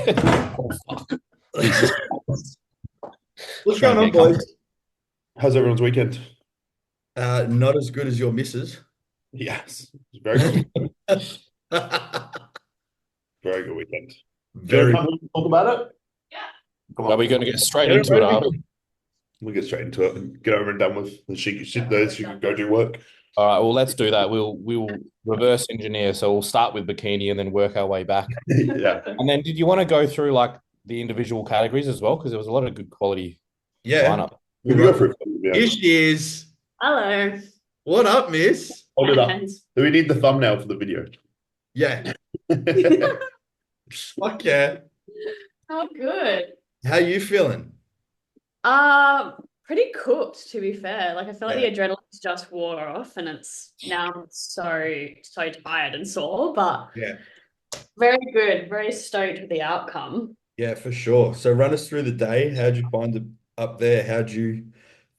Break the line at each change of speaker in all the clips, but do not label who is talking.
Oh, fuck.
What's
Trying
going
to
on,
get comfortable.
boys?
How's everyone's weekend?
Not as good as your missus.
Yes, it's a very good weekend. Very good weekend. Do you want to
Very.
come and talk about it? Come
Are we
on.
going to get straight
Yeah,
into it, are we?
We'll get straight into it and get over and done with. And she can go do work.
All right, well, let's do that. We'll reverse engineer. So we'll start with bikini and then work our way back.
Yeah.
And then did you want to go through like the individual categories as well? Because there was a lot of good quality
Yeah.
lineup.
Can we go through? Yeah.
Here she is.
Hello.
What up, miss?
Hold it up.
Thanks.
Do we need the thumbnail for the video?
Yeah. Fuck yeah.
Oh, good.
How you feeling?
Pretty cooked, to be fair. Like I feel like
Yeah.
the adrenaline's just wore off and it's now I'm so tired and sore, but
Yeah.
very good. Very stoked with the outcome.
Yeah, for sure. So run us through the day. How'd you find it up there? How'd you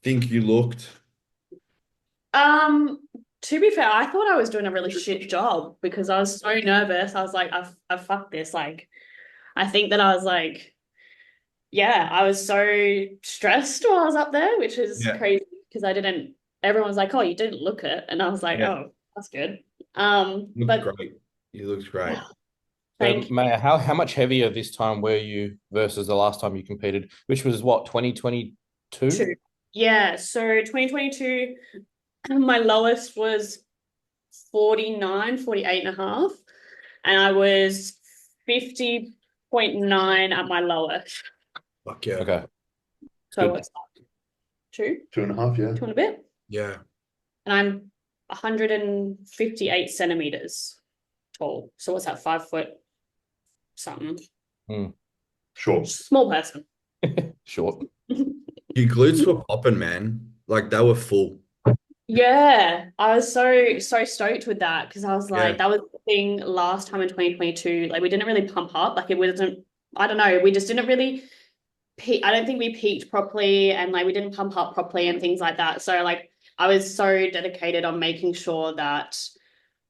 think you looked?
To be fair, I thought I was doing a really shit job because I was so nervous. I was like, I've fucked this. Like, I think that I was like, yeah, I was so stressed while I was up there, which is
Yeah.
crazy because I didn't, everyone was like, oh, you didn't look it. And I was like,
Yeah.
oh, that's good.
You looked
But
great. You looked great.
thank you.
Maya, how much heavier this time were you versus the last time you competed, which was what, 2022?
Yeah, so 2022, my lowest was 49, 48 and a half, and I was 50.9 at my lowest.
Fuck yeah.
Okay.
So
Good.
what's that? Two?
2.5, yeah.
Two and a bit?
Yeah.
And I'm 158 centimeters tall. So what's that, 5 foot something?
Sure.
Small person.
Short.
Your glutes were popping, man. Like they were full.
Yeah, I was so stoked with that because I was like,
Yeah.
that was the thing last time in 2022. Like we didn't really pump up. Like it wasn't, I don't know, we just didn't really peak. I don't think we peaked properly and like we didn't pump up properly and things like that. So like I was so dedicated on making sure that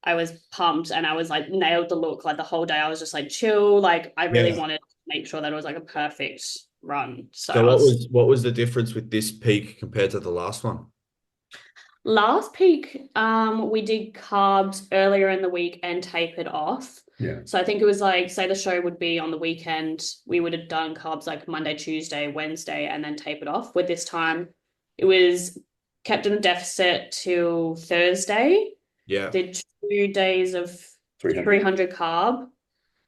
I was pumped and I was like nailed the look. Like the whole day I was just like chill. Like I really
Yeah.
wanted to make sure that it was like a perfect run. So
So
I
what was the difference with this peak compared to the last one?
last peak, we did carbs earlier in the week and tapered off.
Yeah.
So I think it was like, say the show would be on the weekend, we would have done carbs like Monday, Tuesday, Wednesday, and then tapered off. With this time, it was kept in a deficit till Thursday.
Yeah.
Did 2 days of
300.
300 carb,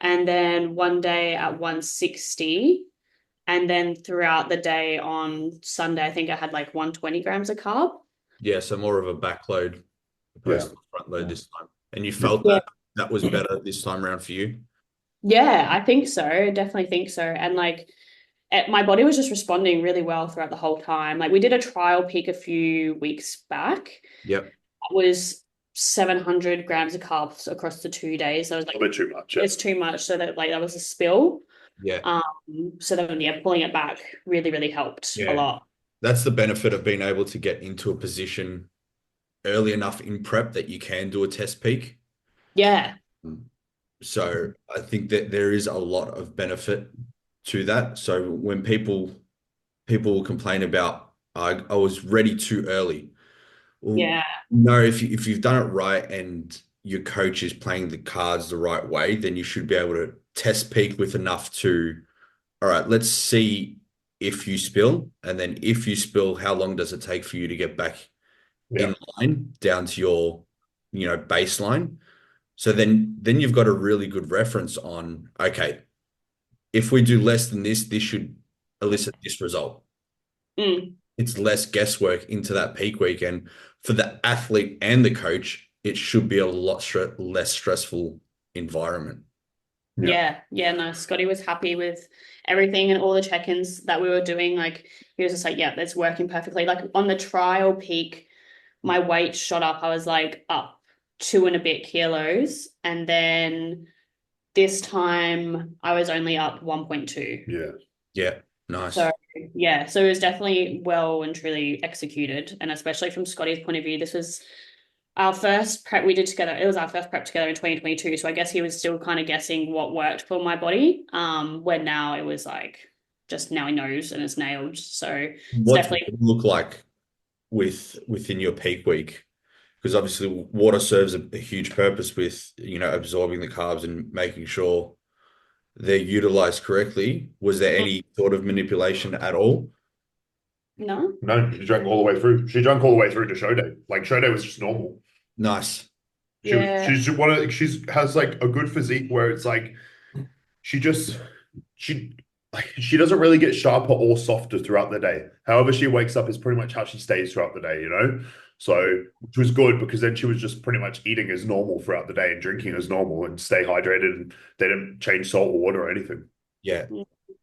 and then one day at 160. And then throughout the day on Sunday, I think I had like 120 grams of carb.
Yeah. So more of a backload opposed to a front load this time. And you felt
Yeah.
that was better this time around for you?
Yeah, I think so. Definitely think so. And like my body was just responding really well throughout the whole time. Like we did a trial peak a few weeks back.
Yep.
It was 700 grams of carbs across the 2 days. So I was
A
like,
bit too much. Yeah.
it's too much. So that like that was a spill.
Yeah.
So then yeah, pulling it back really helped a lot.
That's the benefit of being able to get into a position early enough in prep that you can do a test peak.
Yeah.
So I think that there is a lot of benefit to that. So when people will complain about I was ready too early. Well,
Yeah.
no, if you've done it right and your coach is playing the cards the right way, then you should be able to test peak with enough to, all right, let's see if you spill. And then if you spill, how long does it take for you to get back
Yeah.
in line down to your, baseline? So then you've got a really good reference on, okay, if we do less than this, this should elicit this result.
Mm.
It's less guesswork into that peak week. And for the athlete and the coach, it should be a lot less stressful environment.
Yeah. No, Scotty was happy with everything and all the check-ins that we were doing. Like he was just like, yeah, that's working perfectly. Like on the trial peak, my weight shot up. I was like up 2 and a bit kilos. And then this time I was only up 1.2.
Yeah.
Yeah. Nice.
So yeah, so it was definitely well and truly executed. And especially from Scotty's point of view, this was our first prep we did together, it was our first prep together in 2022. So I guess he was still kind of guessing what worked for my body. When now it was like just now he knows and it's nailed. So it's
What does
definitely
it look like within your peak week? Because obviously water serves a huge purpose with, absorbing the carbs and making sure they're utilized correctly. Was there any sort of manipulation at all?
no.
No, she drank all the way through. She drank all the way through to show day. Like show day was just normal.
Nice.
Yeah.
She's has like a good physique where it's like she doesn't really get sharper or softer throughout the day. However she wakes up is pretty much how she stays throughout the day, So which was good because then she was just pretty much eating as normal throughout the day and drinking as normal and stay hydrated, and they didn't change salt or water or anything.
Yeah.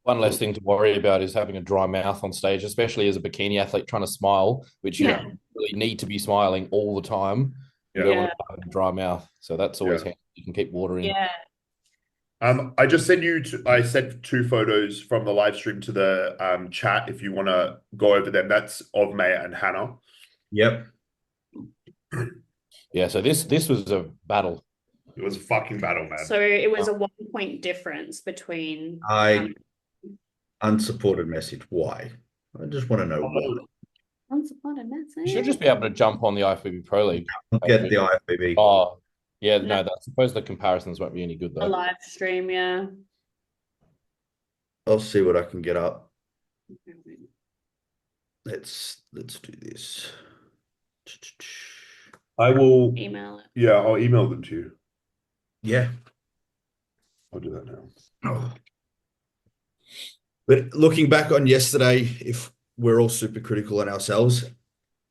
One less thing to worry about is having a dry mouth on stage, especially as a bikini athlete trying to smile, which you don't really need to be smiling all the time. You don't want to have a dry mouth. So that's always handy. You can keep water in.
Yeah.
I just I sent 2 photos from the live stream to the chat if you want to go over them. That's of Maya and Hannah.
Yep.
Yeah, so this was a battle.
It was a fucking battle, man.
So it was a 1 point difference between
Unsupported message. Why? I just want to know why.
unsupported message.
You should just be able to jump on the IFBB Pro League.
Get the IFBB.
Oh, yeah, no, I suppose the comparisons won't be any good
A
though.
live stream, yeah.
I'll see what I can get up. Let's do this.
I will
Email it.
Yeah, I'll email them to you.
Yeah.
I'll do that now.
Oh. But looking back on yesterday, if we're all super critical on ourselves,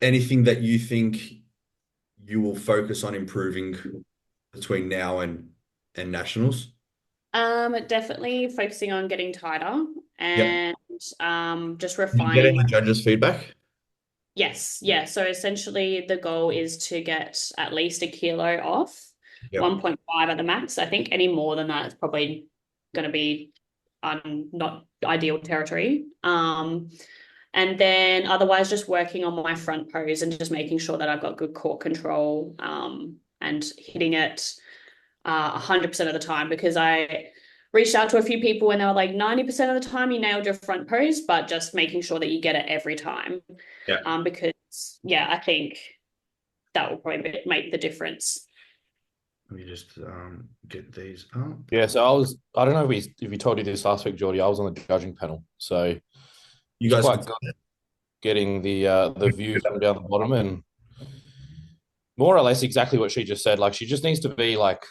anything that you think you will focus on improving between now and nationals?
Definitely focusing on getting tighter and just
Did you
refining.
get any judges' feedback?
Yes, yeah. So essentially the goal is to get at least a kilo off, 1.5 at the max. I think any more than that is probably going to be not ideal territory. And then otherwise just working on my front pose and just making sure that I've got good core control and hitting it 100% of the time, because I reached out to a few people and they were like 90% of the time you nailed your front pose, but just making sure that you get it every time. Because I think that will probably make the difference.
Let me just get these up.
Yeah, so I don't know if we told you this last week, Jordy. I was on the judging panel, so
You guys
quite good getting the views from down the bottom, and more or less exactly what she just said. Like she just needs to be like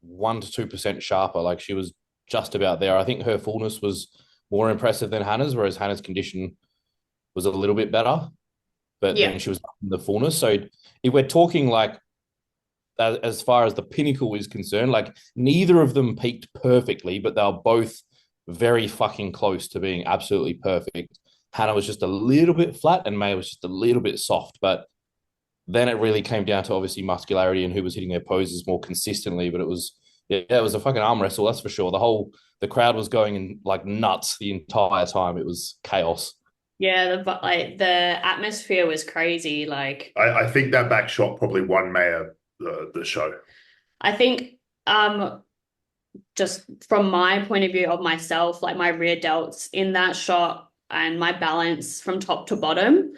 1 to 2% sharper. Like she was just about there. I think her fullness was more impressive than Hannah's, whereas Hannah's condition was a little bit better, but then she was in the fullness. So if we're talking like as far as the pinnacle is concerned, like neither of them peaked perfectly, but they were both very fucking close to being absolutely perfect. Hannah was just a little bit flat and May was just a little bit soft, but then it really came down to obviously muscularity and who was hitting their poses more consistently. But it was a fucking arm wrestle, that's for sure. The crowd was going in like nuts the entire time. It was chaos.
Yeah, the atmosphere was crazy. Like
I think that back shot probably won Maya the show.
I think just from my point of view of myself, like my rear delts in that shot and my balance from top to bottom,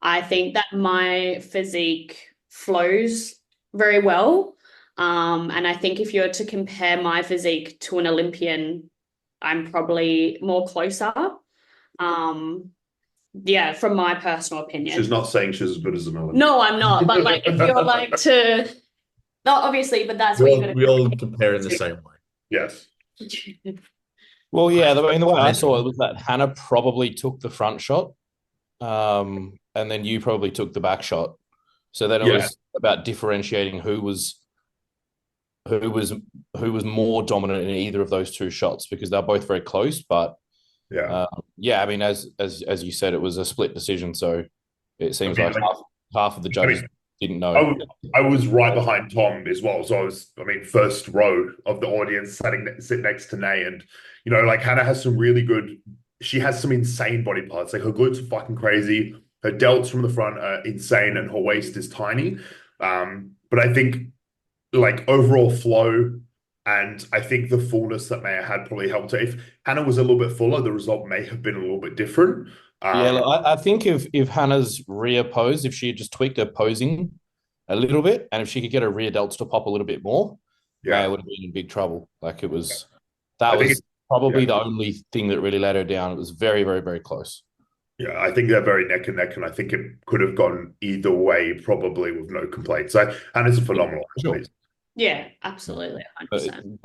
I think that my physique flows very well. And I think if you were to compare my physique to an Olympian, I'm probably more closer. Yeah, from my personal opinion.
She's not saying she's as good as an Olympian.
No, I'm not. But like, if you're like to, no, obviously, but that's what you're going to.
We all compare in the same way.
Yes.
Well, yeah. The way I saw it was that Hannah probably took the front shot, and then you probably took the back shot. So then it was about differentiating who was more dominant in either of those two shots, because they're both very close. But I mean, as you said, it was a split decision. So it seems like half of the judges didn't know.
I was right behind Tom as well. So first row of the audience sit next to Nay. And, like Hannah has she has some insane body parts. Like her glutes are fucking crazy. Her delts from the front are insane and her waist is tiny. But I think like overall flow and I think the fullness that Maya had probably helped her. If Hannah was a little bit fuller, the result may have been a little bit different.
Yeah, look, I think if Hannah's rear pose, if she had just tweaked her posing a little bit, and if she could get her rear delts to pop a little bit more, Maya
Yeah,
would have been in big trouble. Like
I
that
think
was probably
yeah.
the only thing that really let her down. It was very, very, very close.
Yeah, I think they're very neck and neck, and I think it could have gone either way, probably with no complaints. And it's a phenomenal
Sure.
athlete.
Yeah, absolutely, 100%.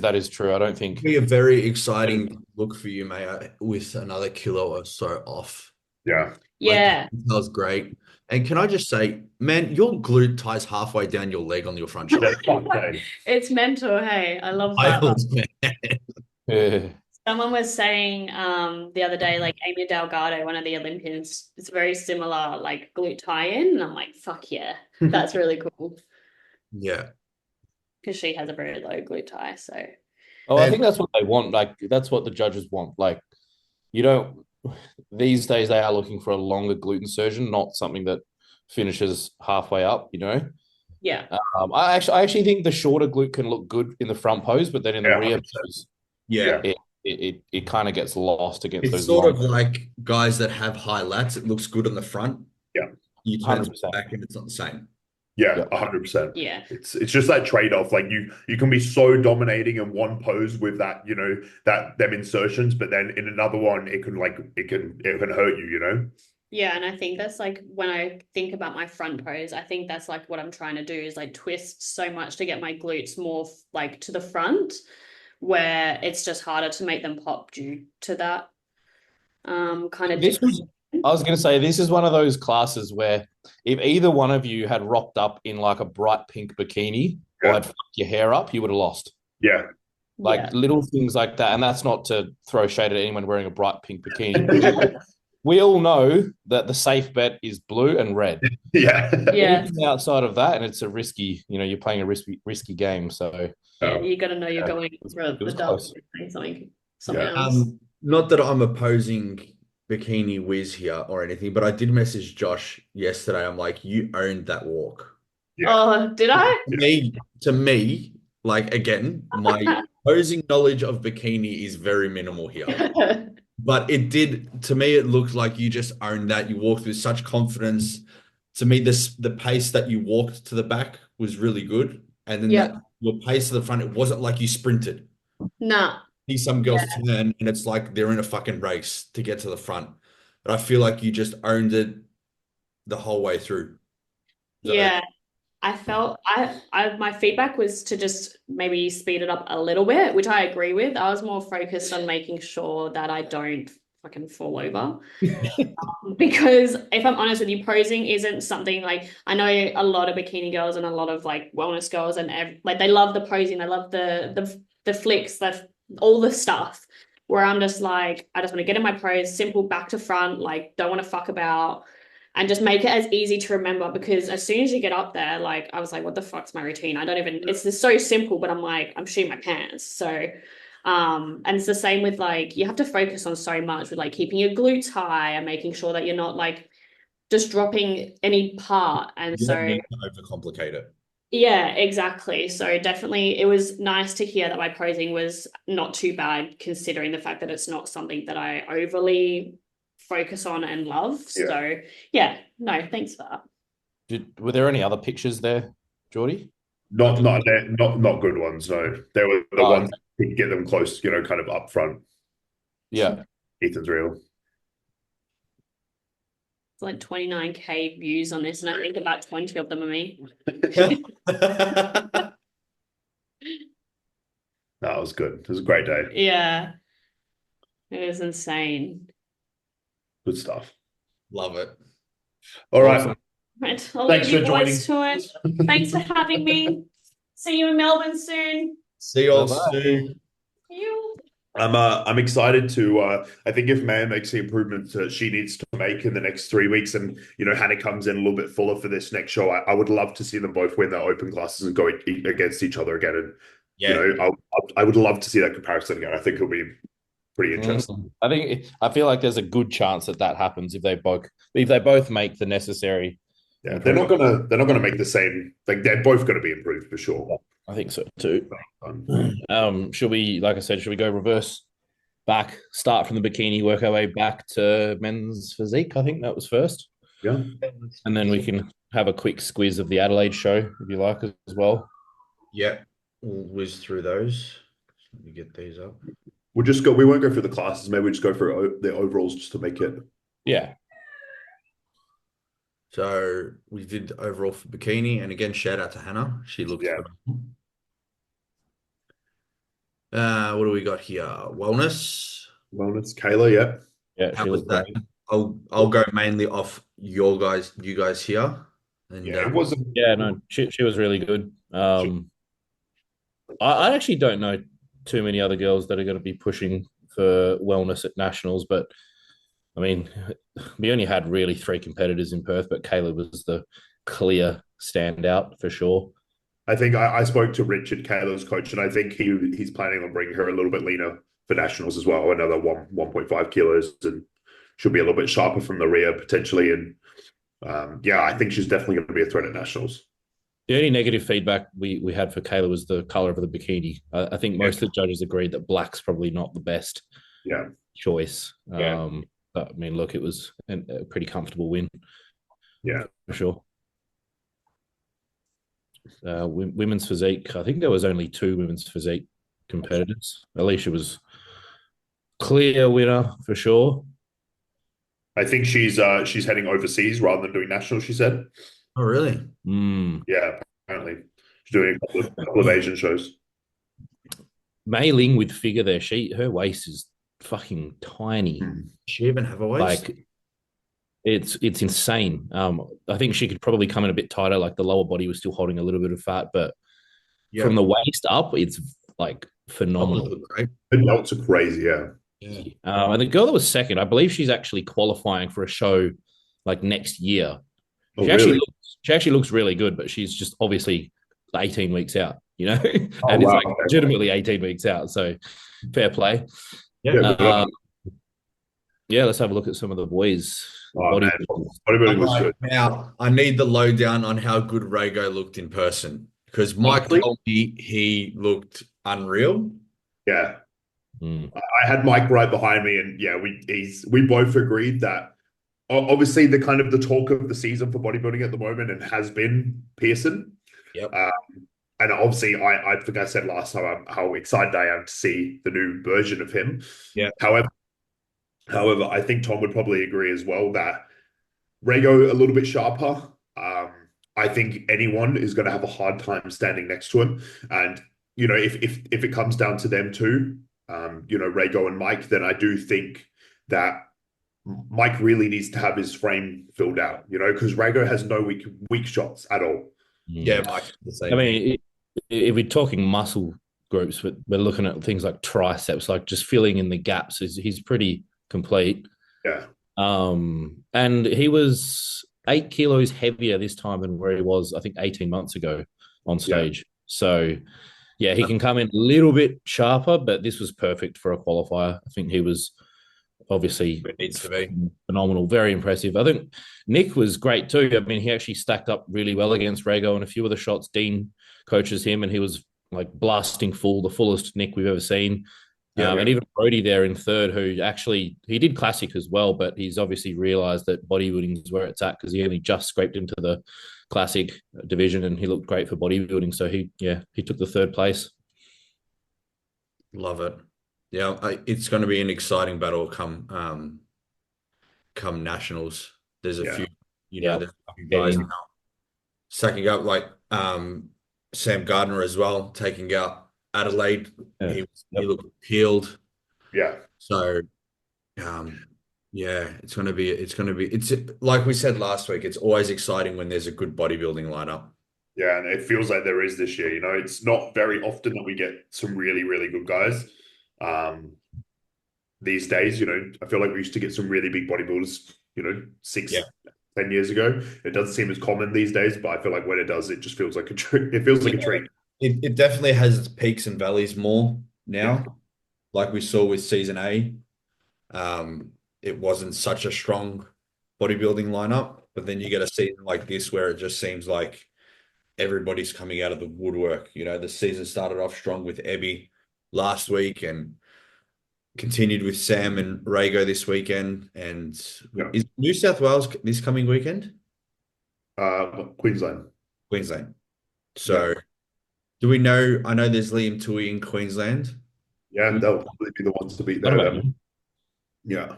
That is true. I don't think
Be a very exciting look for you, Maya, with another kilo or so off.
Yeah.
Yeah.
That was great. And can I just say, man, your glute ties halfway down your leg on your front shoulder.
Okay.
It's mental, hey. I love
I
that.
was, man.
yeah.
Someone was saying the other day, like Amy Delgado, one of the Olympians, it's very similar, like glute tie-in. And I'm like, fuck yeah, that's really cool.
Yeah.
Because she has a very low glute tie. So
Oh, I
And-
think that's what they want. Like that's what the judges want. Like you don't these days they are looking for a longer glute insertion, not something that finishes halfway up, you know.
yeah.
I actually think the shorter glute can look good in the front pose, but then in the
Yeah,
rear
100%.
pose,
Yeah.
it kind of gets lost against
It's
those
sort of
long.
like guys that have high lats. It looks good on the front.
Yeah.
You turn it
100%.
back and it's not the same.
Yeah,
Yep.
100%.
Yeah.
It's just that trade-off. Like you can be so dominating in one pose with that, them insertions, but then in another one it can hurt you, you know?
Yeah, and I think that's like when I think about my front pose, I think that's like what I'm trying to do is like twist so much to get my glutes more like to the front, where it's just harder to make them pop due to that kind of difference.
I was going to say, this is one of those classes where if either one of you had rocked up in like a bright pink bikini or had fucked your hair up, you would have lost.
Yeah.
Like
Yeah.
little things like that. And that's not to throw shade at anyone wearing a bright pink bikini. We all know that the safe bet is blue and red.
Yeah.
Yeah.
Anything outside of that, and it's a risky, you're playing a risky game. So
Yeah, you got to know you're going for
it was
the double
close.
something
Yeah.
else.
Not that I'm opposing bikini whiz here or anything, but I did message Josh yesterday. I'm like, you owned that walk.
Yeah.
Oh, did I?
To me, like again, my posing knowledge of bikini is very minimal here. But to me, it looked like you just owned that. You walked with such confidence. To me, the pace that you walked to the back was really good. And then your pace to the front, it wasn't like you sprinted.
Nah.
See some girls turn and it's like they're in a fucking race to get to the front. But I feel like you just owned it the whole way through.
Yeah. I felt my feedback was to just maybe speed it up a little bit, which I agree with. I was more focused on making sure that I don't fucking fall over. Because if I'm honest with you, posing isn't something like I know a lot of bikini girls and a lot of like wellness girls and like they love the posing, they love the flicks, all the stuff. Where I'm just like, I just want to get in my pose, simple back to front, like don't want to fuck about. And just make it as easy to remember because as soon as you get up there, like I was like, what the fuck's my routine? It's just so simple, but I'm like, I'm shitting my pants. So, and it's the same with like, you have to focus on so much with like keeping your glutes high and making sure that you're not like just dropping any part. And
You
so,
don't need to overcomplicate it.
yeah, exactly. So definitely it was nice to hear that my posing was not too bad considering the fact that it's not something that I overly focus on and love.
Yeah.
So yeah, no, thanks for that.
Were there any other pictures there, Jordy?
Not good ones, no. They were the ones that could get them close, kind of up front.
Yeah.
Ethan's real.
It's like 29K views on this, and I think about 20 of them are me.
That was good. It was a great day.
Yeah. It was insane.
Good stuff.
Love it.
All right.
Awesome.
Right. I'll
Thanks
leave you
for
boys to it. Thanks for having me. See you in Melbourne soon.
See you all
Bye-bye.
soon.
See you.
I'm excited to I think if Maya makes the improvements that she needs to make in the next 3 weeks and Hannah comes in a little bit fuller for this next show, I would love to see them both win their open classes and go against each other again. And I would love to see that comparison again. I think it'll be pretty interesting.
I feel like there's a good chance that happens if they both make the necessary
Yeah, they're not gonna make the same. Like they're both gonna be improved for sure.
I think so too.
Um,
Should we, like I said, should we go reverse back, start from the bikini, work our way back to men's physique? I think that was first.
yeah,
And then we can have a quick squiz of the Adelaide show, if you like, as well.
Yeah, we'll whiz through those. Let me get these up.
we won't go through the classes. Maybe we just go through the overalls just to make it.
Yeah.
So we did overall for bikini, and again, shout out to Hannah. She looked
Yeah.
phenomenal. What do we got here? Wellness.
Wellness, Kayla, yeah.
Yeah,
How
she
was
looked
that?
great.
I'll go mainly off you guys here. And
Yeah, it wasn't.
Yeah, no, she was really good. I actually don't know too many other girls that are going to be pushing for wellness at nationals, but I mean, we only had really 3 competitors in Perth, but Kayla was the clear standout for sure.
I think I spoke to Richard, Kayla's coach, and I think he's planning on bringing her a little bit leaner for nationals as well, another 1.5 kilos, and she'll be a little bit sharper from the rear potentially. And yeah, I think she's definitely going to be a threat at nationals.
The only negative feedback we had for Kayla was the color of the bikini. I think most of the judges agreed that black's probably not the best choice.
Yeah.
But I mean, look, it was a pretty comfortable win.
Yeah,
for sure. Women's physique, I think there was only 2 women's physique competitors. Alicia was clear winner for sure.
I think she's heading overseas rather than doing nationals, she said.
Oh, really?
Yeah, apparently. She's doing a couple of Asian shows.
Mei Ling with figure there. Her waist is fucking tiny.
Does she even have a waist?
Like it's insane. I think she could probably come in a bit tighter. Like the lower body was still holding a little bit of fat, but from the waist up, it's like phenomenal.
The delts are crazy, yeah.
And the girl that was second, I believe she's actually qualifying for a show like next year.
Oh, really?
She actually looks really good, but she's just obviously 18 weeks out, you know, and
wow.
it's like legitimately 18 weeks out. So fair play.
Yeah,
let's have a look at some of the boys.
Bodybuilding was good.
Now, I need the lowdown on how good Rago looked in person, because Mike told me he looked unreal.
Yeah. I had Mike right behind me, and yeah, we both agreed that obviously the kind of the talk of the season for bodybuilding at the moment and has been Pearson.
Yep.
And obviously I think I said last time how excited I am to see the new version of him.
Yeah.
However, I think Tom would probably agree as well that Rago a little bit sharper. I think anyone is going to have a hard time standing next to him. And, you know, if it comes down to them two, you know, Rago and Mike, then I do think that Mike really needs to have his frame filled out, you know, because Rago has no weak shots at all.
Yeah, Mike.
I mean, if we're talking muscle groups, we're looking at things like triceps, like just filling in the gaps. He's pretty complete.
Yeah.
And he was 8 kilos heavier this time than where he was, I think, 18 months ago on stage. Yeah. So, yeah, he can come in a little bit sharper, but this was perfect for a qualifier. I think he was obviously
it needs to be
phenomenal, very impressive. I think Nick was great too. I mean, he actually stacked up really well against Rago, and a few of the shots Dean coaches him, and he was like blasting the fullest Nick we've ever seen. And even Brody there in third, who actually he did classic as well, but he's obviously realized that bodybuilding is where it's at because he only just scraped into the classic division, and he looked great for bodybuilding. So he took the 3rd place.
Love it. Yeah, it's going to be an exciting battle come nationals. There's a few, there's a few guys now stacking up, like Sam Gardner as well, taking out Adelaide. He looked peeled.
Yeah.
So, it's like we said last week. It's always exciting when there's a good bodybuilding lineup.
Yeah, and it feels like there is this year. You know, it's not very often that we get some really, really good guys. These days, you know, I feel like we used to get some really big bodybuilders, you know, 10 years ago. It doesn't seem as common these days, but I feel like when it does, it just feels like a treat. It feels like a treat.
It definitely has its peaks and valleys more now, like we saw with season A. It wasn't such a strong bodybuilding lineup. But then you get a season like this where it just seems like everybody's coming out of the woodwork. You know, the season started off strong with Ebby last week and continued with Sam and Rago this weekend. And
Yeah.
is New South Wales this coming weekend?
Queensland.
Queensland. So do we know? I know there's Liam Tui in Queensland.
Yeah, they'll probably be the ones to beat
What
there.
about
Then. Yeah.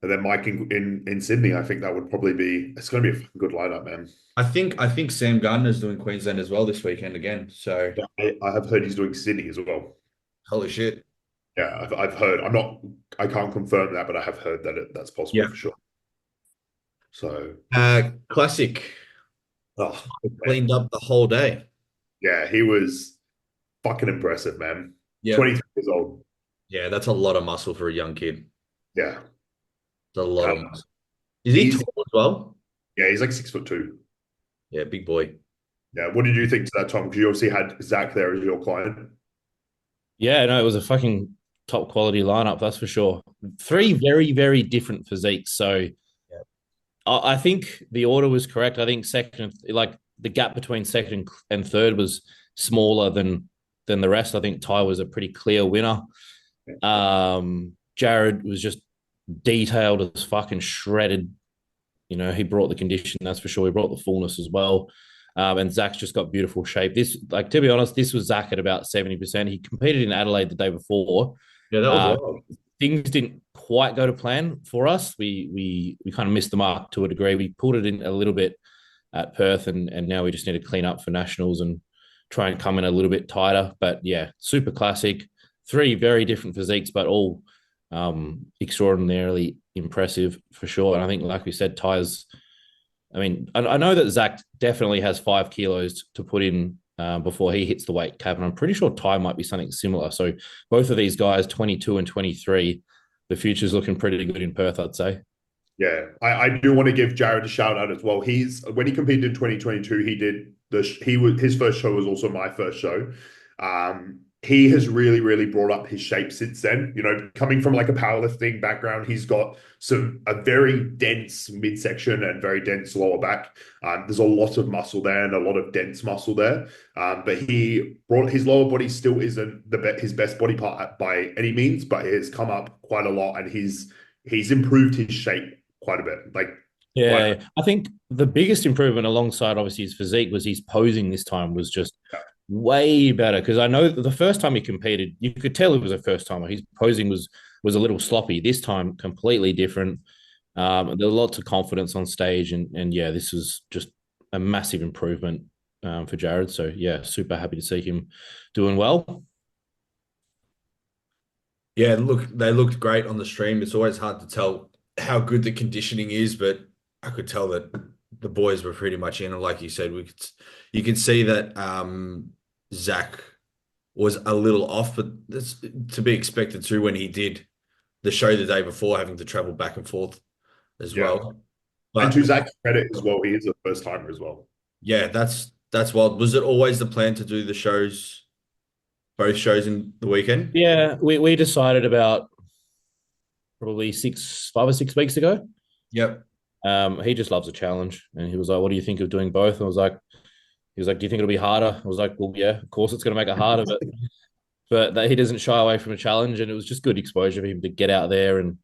And then Mike in Sydney, I think that would probably be. It's going to be a good lineup, man.
I think Sam Gardner's doing Queensland as well this weekend again. So
I have heard he's doing Sydney as well.
holy shit.
Yeah, I've heard. I can't confirm that, but I have heard that that's possible for sure. So
Classic
oh,
cleaned up the whole day.
yeah, he was fucking impressive, man.
Yeah.
23 years old.
Yeah, that's a lot of muscle for a young kid.
Yeah.
It's a lot of muscle. Is he tall as well?
Yeah, he's like 6'2".
Yeah, big boy.
Yeah. What did you think to that, Tom? Because you obviously had Zach there as your client.
Yeah, no, it was a fucking top quality lineup, that's for sure. Three very, very different physiques. So I think the order was correct. I think second, like the gap between second and third was smaller than the rest. I think Ty was a pretty clear winner. Jared was just detailed as fucking shredded. You know, he brought the condition, that's for sure. He brought the fullness as well. And Zach's just got beautiful shape. This, like, to be honest, this was Zach at about 70%. He competed in Adelaide the day before.
Yeah, that was wild.
Things didn't quite go to plan for us. We kind of missed the mark to a degree. We pulled it in a little bit at Perth, and now we just need to clean up for nationals and try and come in a little bit tighter. But yeah, super classic. Three very different physiques, but all extraordinarily impressive for sure. And I think, like we said, Ty's. I mean, I know that Zach definitely has 5 kilos to put in before he hits the weight cap, and I'm pretty sure Ty might be something similar. So both of these guys, 22 and 23, the future's looking pretty good in Perth, I'd say.
Yeah, I do want to give Jared a shout out as well. When he competed in 2022, his first show was also my first show. He has really brought up his shape since then. You know, coming from like a powerlifting background, he's got a very dense midsection and very dense lower back. There's a lot of muscle there and a lot of dense muscle there. But his lower body still isn't his best body part by any means, but it has come up quite a lot, and he's improved his shape quite a bit.
Yeah, I think the biggest improvement alongside obviously his physique was his posing this time was just way better, because I know that the first time he competed, you could tell it was a first timer. His posing was a little sloppy. This time, completely different. There were lots of confidence on stage, and yeah, this was just a massive improvement for Jared. So yeah, super happy to see him doing well.
Yeah, look, they looked great on the stream. It's always hard to tell how good the conditioning is, but I could tell that the boys were pretty much in. And like you said, you can see that Zach was a little off, but that's to be expected too when he did the show the day before, having to travel back and forth as well. But,
and to Zach's credit as well, he is a first timer as well.
Yeah, that's wild. Was it always the plan to do both shows in the weekend?
Yeah, we decided about probably 5 or 6 weeks ago.
Yep.
He just loves a challenge, and he was like, "What do you think of doing both?" And I was like, "He was like, do you think it'll be harder?" I was like, "Well, yeah, of course it's going to make it harder, but that he doesn't shy away from a challenge." And it was just good exposure for him to get out there and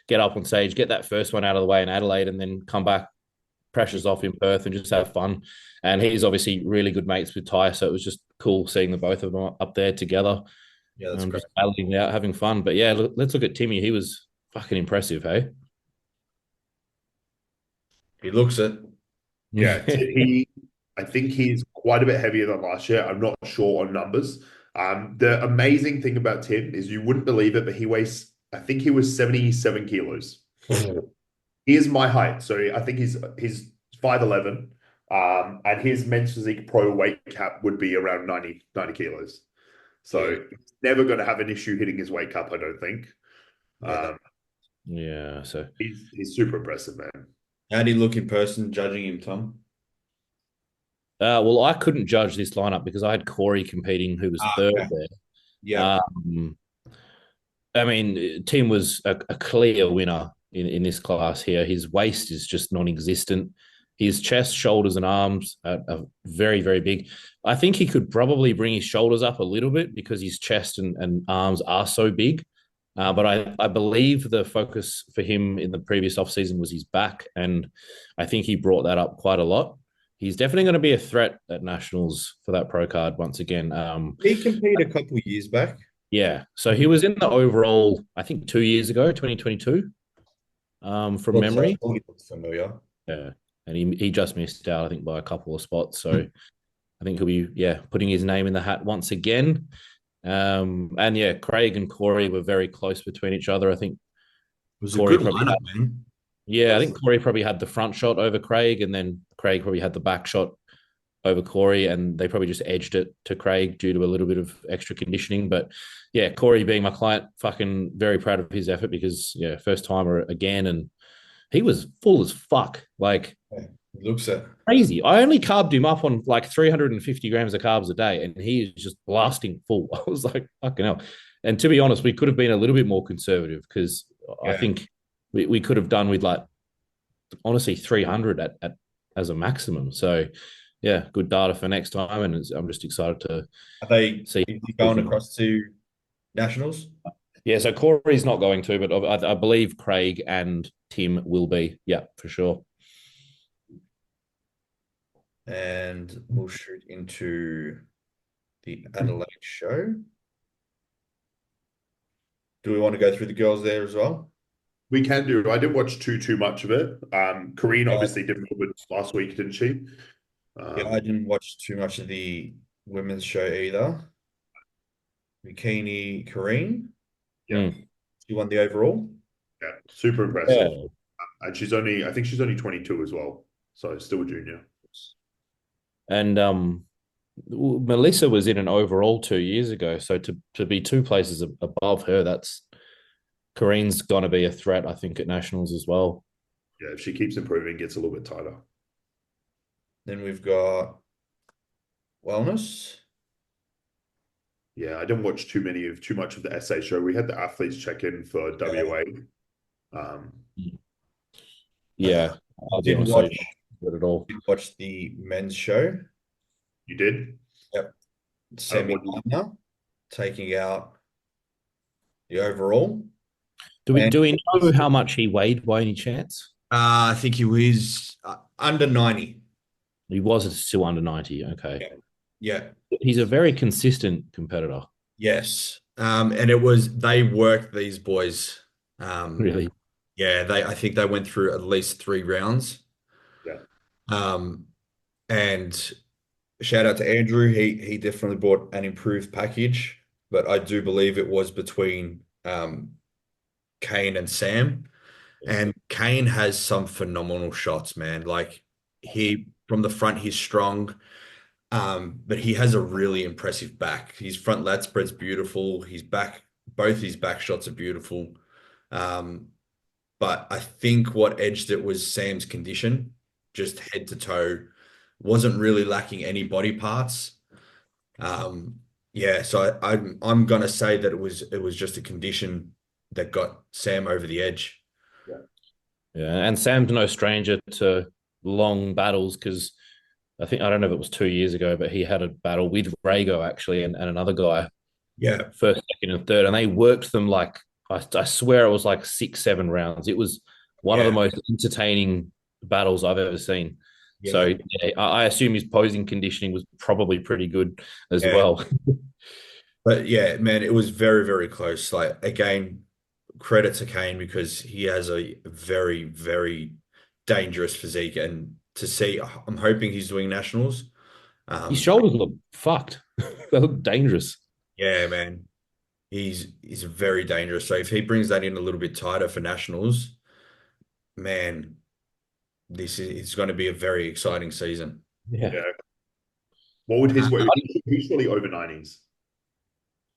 get up on stage, get that first one out of the way in Adelaide, and then come back, pressures off in Perth, and just have fun. And he's obviously really good mates with Ty, so it was just cool seeing the both of them up there together.
Yeah, that's great.
Just battling out, having fun. But yeah, let's look at Timmy. He was fucking impressive, hey?
He looks it.
Yeah, I think he's quite a bit heavier than last year. I'm not sure on numbers. The amazing thing about Tim is you wouldn't believe it, but I think he was 77 kilos. He is my height, so I think he's 5'11", and his men's physique pro weight cap would be around 90 kilos. So he's never going to have an issue hitting his weight cap, I don't think.
Yeah, so
he's super impressive, man.
How did he look in person, judging him, Tom?
Well, I couldn't judge this lineup because I had Corey competing, who was third there.
Yeah.
I mean, Tim was a clear winner. in this class here. His waist is just non-existent. His chest, shoulders, and arms are very, very big. I think he could probably bring his shoulders up a little bit because his chest and arms are so big. But I believe the focus for him in the previous offseason was his back, and I think he brought that up quite a lot. He's definitely going to be a threat at nationals for that pro card once again.
He competed a couple of years back.
Yeah, so he was in the overall, I think 2 years ago, 2022, from memory.
He looks familiar.
Yeah, and he just missed out, I think, by a couple of spots. So I think he'll be putting his name in the hat once again. And yeah, Craig and Corey were very close between each other. I think
It was
Corey
a good lineup, man.
yeah, I think Corey probably had the front shot over Craig, and then Craig probably had the back shot over Corey, and they probably just edged it to Craig due to a little bit of extra conditioning. But yeah, Corey being my client, fucking very proud of his effort because first timer again, and he was full as fuck, like
He looks at
crazy. I only carved him up on like 350 grams of carbs a day, and he is just blasting full. I was like, fucking hell. And to be honest, we could have been a little bit more conservative because I think we could have done with like honestly 300 at as a maximum. So yeah, good data for next time, and I'm just excited to see.
Is he going across to nationals?
Yeah, so Corey's not going to, but I believe Craig and Tim will be. Yeah, for sure.
And we'll shoot into the Adelaide show. Do we want to go through the girls there as well?
We can do. I didn't watch too much of it. Kareen obviously did good last week, didn't she?
Yeah, I didn't watch too much of the women's show either. Bikini Kareen.
Yeah.
She won the overall.
Yeah, super impressive.
Yeah.
And I think she's only 22 as well. So still a junior.
And Melissa was in an overall 2 years ago. So to be two places above her, that's Kareen's going to be a threat, I think, at nationals as well.
Yeah, if she keeps improving, gets a little bit tighter.
Then we've got wellness.
Yeah, I didn't watch too much of the SA show. We had the athletes check in for WA.
Yeah, I didn't watch it at all.
Watch the men's show.
You did?
Yep. Sammy Gardner taking out the overall.
Do we know how much he weighed by any chance?
I think he was under 90.
He was still under 90. Okay.
Yeah.
He's a very consistent competitor.
Yes. And they worked these boys.
Really?
Yeah, I think they went through at least 3 rounds.
Yeah.
And shout out to Andrew. He definitely brought an improved package, but I do believe it was between Kane and Sam. And Kane has some phenomenal shots, man. Like from the front, he's strong. But he has a really impressive back. His front lat spread's beautiful. Both his back shots are beautiful. But I think what edged it was Sam's condition, just head to toe, wasn't really lacking any body parts. So I'm gonna say that it was just a condition that got Sam over the edge.
Yeah, and Sam's no stranger to long battles because I don't know if it was 2 years ago, but he had a battle with Rago actually and another guy.
Yeah.
First, second, and third. And they worked them like, I swear it was like 6-7 rounds. It was one of the most entertaining battles I've ever seen. Yeah. So I assume his posing conditioning was probably pretty good as well.
But yeah, man, it was very, very close. Like, again, credit to Kane because he has a very, very dangerous physique. And to see, I'm hoping he's doing nationals.
His shoulders look fucked. They look dangerous.
Yeah, man. He's very dangerous. So if he brings that in a little bit tighter for nationals, man, it's going to be a very exciting season.
Yeah.
What would his weight? He's really over 90s.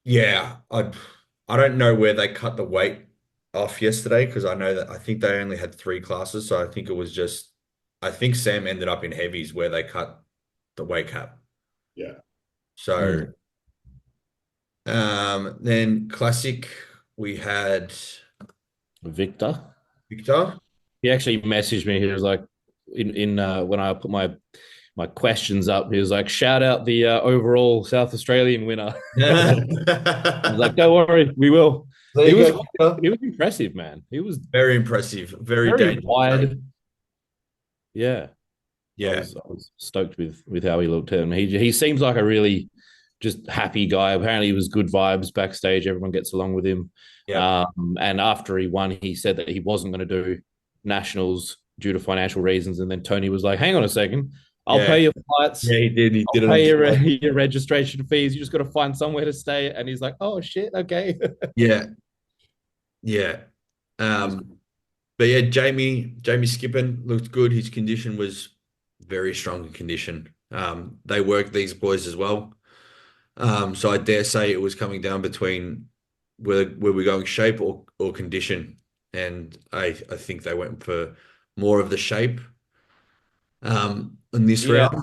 Yeah, I don't know where they cut the weight off yesterday because I think they only had 3 classes. So I think Sam ended up in heavies where they cut the weight cap.
Yeah.
So then classic, we had
Victor
Victor.
He actually messaged me. He was like, in when I put my questions up, he was like, shout out the overall South Australian winner. I was like, don't worry, we will.
There
He
you
was
go, Victor.
he was impressive, man. He was
Very impressive. Very
very
dangerous.
wide. Yeah.
Yeah.
I was stoked with how he looked, and he seems like a really just happy guy. Apparently, he was good vibes backstage. Everyone gets along with him.
Yeah.
And after he won, he said that he wasn't going to do nationals due to financial reasons. And then Tony was like, "Hang on a second, I'll
Yeah.
pay your flights,
Yeah, he did. He did
I'll
it on
pay
Twitter.
your registration fees. You just got to find somewhere to stay." And he's like, "Oh shit, okay."
Yeah. Yeah. Um, but yeah, Jamie Skippon looked good. His condition was very strong in condition. They worked these boys as well. So I dare say it was coming down between were we going shape or condition. And I think they went for more of the shape in this
Yeah,
round.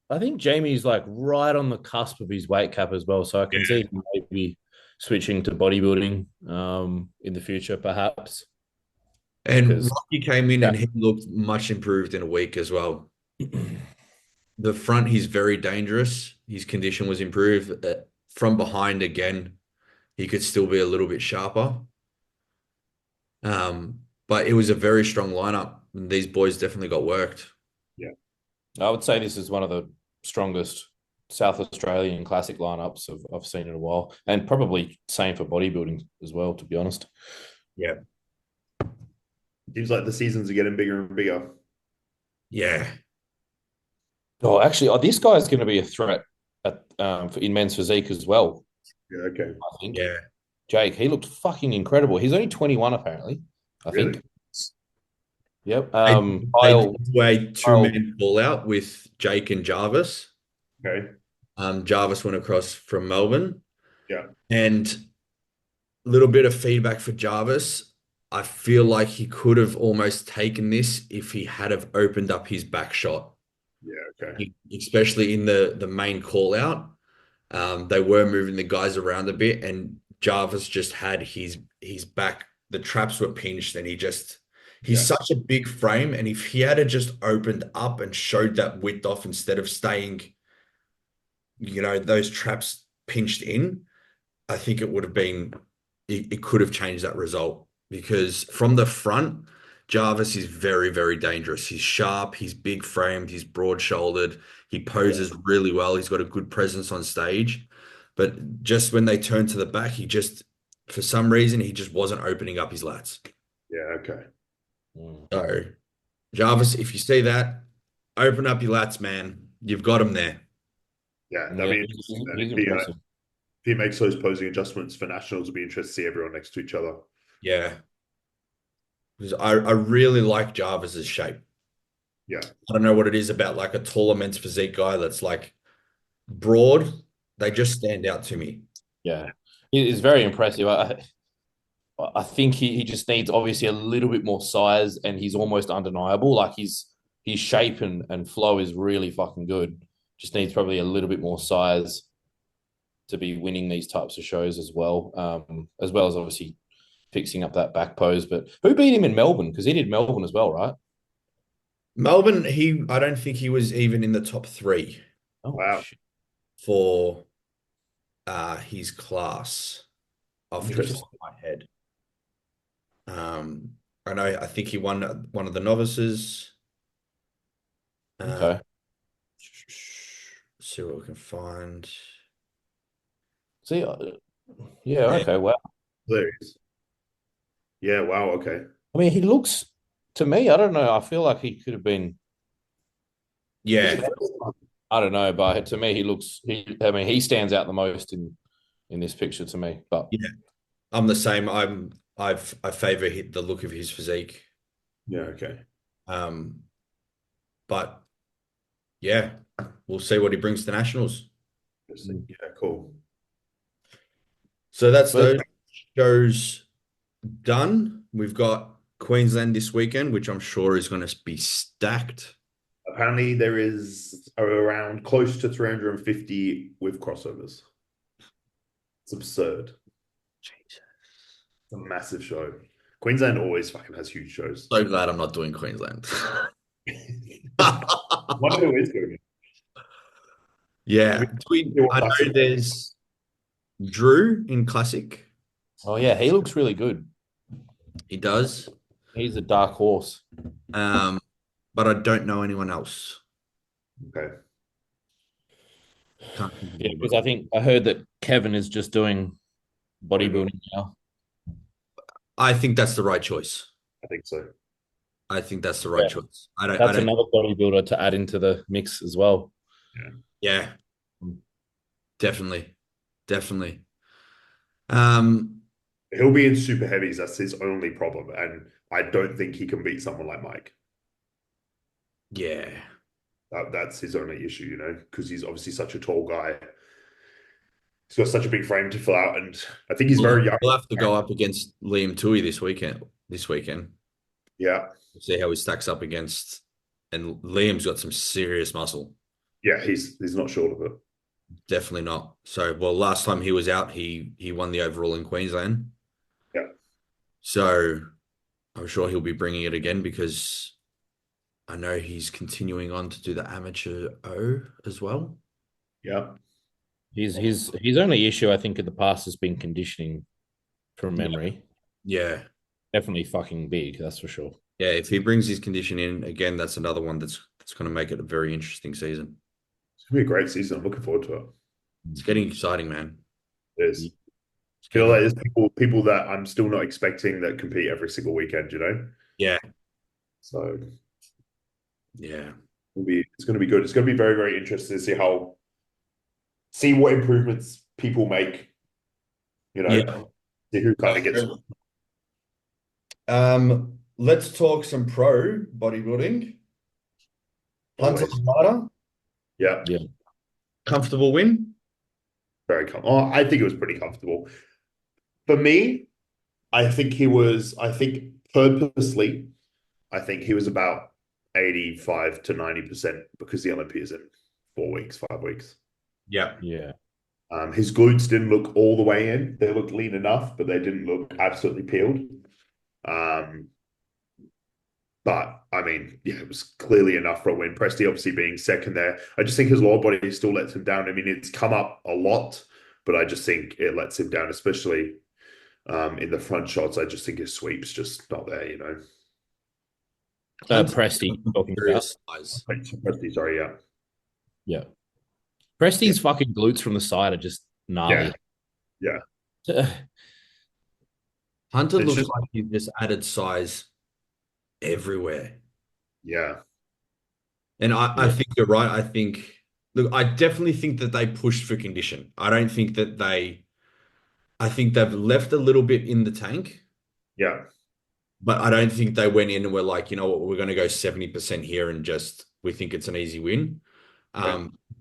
I think Jamie's like right on the cusp of his weight cap as well, so I can see him maybe switching to bodybuilding in the future, perhaps.
And
Because
Rocky came in and he looked much improved in a week as well. The front, he's very dangerous. His condition was improved. From behind again, he could still be a little bit sharper. But it was a very strong lineup. And these boys definitely got worked.
Yeah.
I would say this is one of the strongest South Australian classic lineups I've seen in a while, and probably same for bodybuilding as well. To be honest,
Yeah.
Seems like the seasons are getting bigger and bigger.
Yeah.
oh, actually, this guy's going to be a threat in men's physique as well.
Yeah, okay.
I think
Yeah.
Jake, he looked fucking incredible. He's only 21 apparently. I
Really?
think. Yep.
They
Kyle,
did a two-man call out with Jake and Jarvis.
Okay.
Jarvis went across from Melbourne.
Yeah.
And a little bit of feedback for Jarvis. I feel like he could have almost taken this if he had have opened up his back shot.
Yeah, okay.
Especially in the main call out. They were moving the guys around a bit, and Jarvis just had his back. The traps were pinched, and he's such a big frame. And if he had just opened up and showed that width off instead of staying, those traps pinched in, I think it would have been it could have changed that result because from the front, Jarvis is very, very dangerous. He's sharp, he's big framed, he's broad shouldered, he poses really well, he's got a good presence on stage. But just when they turn to the back, for some reason, he just wasn't opening up his lats.
Yeah, okay.
So, Jarvis, if you see that, open up your lats, man. You've got him there.
Yeah, that'd be interesting. If he makes those posing adjustments for nationals, it'll be interesting to see everyone next to each other.
Yeah. Because I really like Jarvis's shape.
Yeah.
I don't know what it is about like a taller men's physique guy that's like broad. They just stand out to me.
Yeah, he's very impressive. I think he just needs obviously a little bit more size, and he's almost undeniable. Like his shape and flow is really fucking good. Just needs probably a little bit more size to be winning these types of shows as well as obviously fixing up that back pose. But who beat him in Melbourne? Because he did Melbourne as well, right?
Melbourne, I don't think he was even in the top 3
Oh,
wow.
Shit.
for his class off the top of my head. I think he won one of the novices.
Okay.
See what we can find.
See, yeah, okay, wow.
There he is. Yeah, wow, okay.
I mean, he looks to me. I don't know. I feel like he could have been.
Yeah,
I don't know, but to me, he looks. He stands out the most in this picture to me. But
yeah, I'm the same. I favor the look of his physique.
Yeah, okay.
But yeah, we'll see what he brings to nationals.
Yeah, cool.
So that's those shows done. We've got Queensland this weekend, which I'm sure is going to be stacked.
Apparently, there is around close to 350 with crossovers. It's absurd.
Jesus.
It's a massive show. Queensland always fucking has huge shows.
So glad I'm not doing Queensland.
Wonder who is doing it.
Yeah. I know there's Drew in Classic.
Oh yeah, he looks really good.
He does.
He's a dark horse.
But I don't know anyone else.
Okay.
Yeah, because I think I heard that Kevin is just doing bodybuilding now.
I think that's the right choice.
I think so.
I think that's the right choice.
That's another bodybuilder to add into the mix as well.
Yeah. Definitely.
He'll be in super heavies. That's his only problem. And I don't think he can beat someone like Mike.
Yeah.
That's his only issue, you know, because he's obviously such a tall guy. He's got such a big frame to fill out, and I think he's very young.
We'll have to go up against Liam Tui this weekend.
Yeah.
See how he stacks up against, and Liam's got some serious muscle.
Yeah, he's not short of it.
Definitely not. So, well, last time he was out, he won the overall in Queensland.
Yeah.
So, I'm sure he'll be bringing it again because I know he's continuing on to do the amateur O as well.
Yeah.
His only issue, I think, in the past has been conditioning from memory.
Yeah.
Definitely fucking big, that's for sure.
Yeah, if he brings his condition in, again, that's another one that's going to make it a very interesting season.
It's going to be a great season. I'm looking forward to it.
It's getting exciting, man.
It is. I feel like there's people that I'm still not expecting that compete every single weekend, you know?
Yeah.
So,
yeah.
It's going to be good. It's going to be very, very interesting to see what improvements people make, you know, see who kind of gets.
Let's talk some pro bodybuilding. Hunter Lamada.
Yeah.
Comfortable win?
Very comfortable. Oh, I think it was pretty comfortable. For me, I think purposely, I think he was about 85 to 90% because the Olympia is in 5 weeks.
Yeah.
His glutes didn't look all the way in. They looked lean enough, but they didn't look absolutely peeled. But I mean, yeah, it was clearly enough for a win. Presti obviously being second there. I just think his lower body still lets him down. I mean, it's come up a lot, but I just think it lets him down, especially in the front shots. I just think his sweep's just not there, you know.
Presti talking about.
Presti, sorry, yeah.
Yeah. Presti's fucking glutes from the side are just gnarly.
Yeah.
Hunter looks like he's just added size everywhere.
Yeah.
And I think you're right. I definitely think that they pushed for condition. I think they've left a little bit in the tank.
Yeah.
But I don't think they went in and were like, you know what, we're going to go 70% here and we think it's an easy win.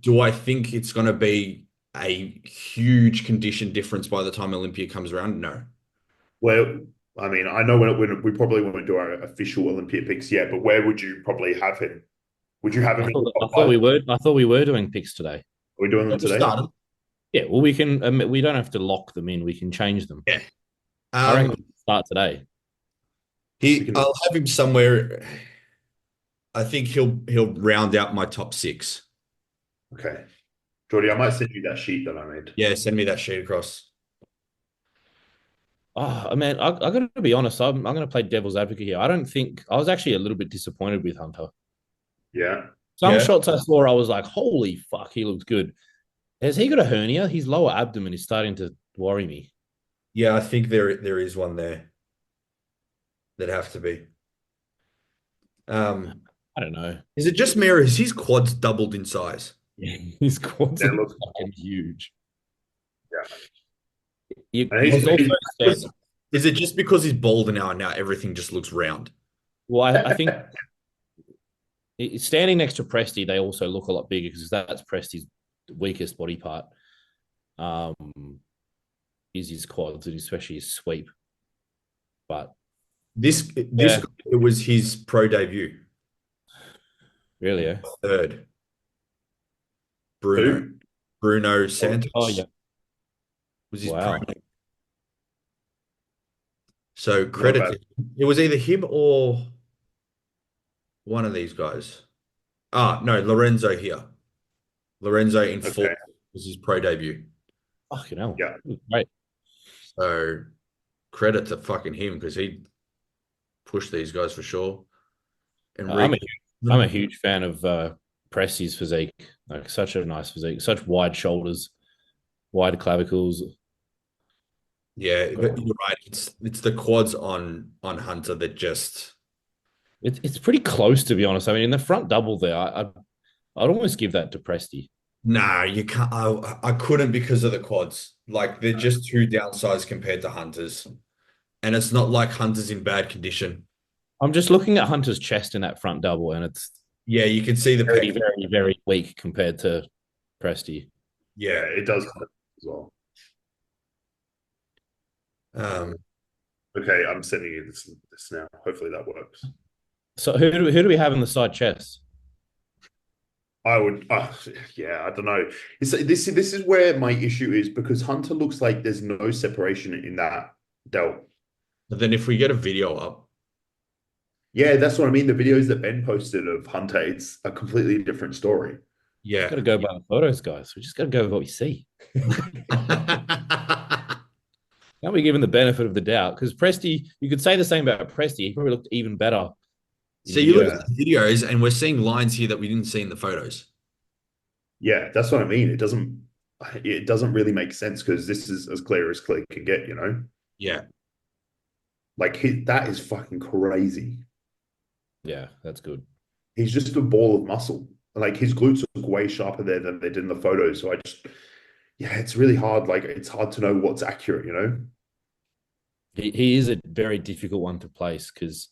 Do I think it's going to be a huge condition difference by the time Olympia comes around? No.
Well, I mean, I know when we probably won't do our official Olympia picks yet, but where would you probably have him? Would you have him?
I thought we were doing picks today. Are
we doing them today?
Started.
Yeah, well, we can. We don't have to lock them in. We can change them.
Yeah.
I reckon we can start today.
I'll have him somewhere. I think he'll round out my top 6.
Okay. Jordy, I might send you that sheet that I made.
Yeah, send me that sheet across.
Oh, man, I got to be honest. I'm going to play devil's advocate here. I don't think I was actually a little bit disappointed with Hunter.
Yeah.
Some shots I saw, I was like, holy fuck, he looks good. Has he got a hernia? His lower abdomen is starting to worry me.
Yeah, I think there is one there. That'd have to be.
I don't know.
Is it just me or is his quads doubled in size?
Yeah, his quads are fucking huge.
Yeah.
Is it just because he's bald now and now everything just looks round?
Well, I think standing next to Presti, they also look a lot bigger because that's Presti's weakest body part. Is his quads and especially his sweep. But
it was his pro debut.
Really? Yeah.
Third. Bruno Santos.
Oh yeah.
Was his pro. So
Not
credit
bad.
to him. It was either him or one of these guys. No, Lorenzo here. Lorenzo in fourth
Okay.
was his pro debut.
Fucking hell.
Yeah.
Great.
So credit to fucking him because he pushed these guys for sure.
I'm a
Enrique.
I'm a huge fan of Presti's physique. Like such a nice physique, such wide shoulders, wide clavicles.
Yeah, but you're right. It's the quads on Hunter that just
It's pretty close to be honest. I mean, in the front double there, I'd almost give that to Presti.
no, you can't. I couldn't because of the quads. Like they're just too downsized compared to Hunter's, and it's not like Hunter's in bad condition.
I'm just looking at Hunter's chest in that front double, and it's
Yeah, you can see the
very,
pec.
very, very weak compared to Presti.
Yeah, it does as well.
Um,
Okay, I'm sending you this now. Hopefully that works.
So who do we have in the side chest?
I would, yeah, I don't know. This is where my issue is because Hunter looks like there's no separation in that delt.
but then if we get a video up,
Yeah, that's what I mean. The videos that Ben posted of Hunter, it's a completely different story.
yeah.
Got to go by the photos, guys. We just got to go with what we see. Can't be given the benefit of the doubt because Presti, you could say the same about Presti. He probably looked even better.
So you look
Yeah.
at the videos and we're seeing lines here that we didn't see in the photos.
Yeah, that's what I mean. It doesn't really make sense because this is as clear can get, you know?
Yeah.
Like that is fucking crazy.
Yeah, that's good.
He's just a ball of muscle. Like his glutes look way sharper there than they did in the photos. So yeah, it's really hard. Like it's hard to know what's accurate, you know?
He is a very difficult one to place because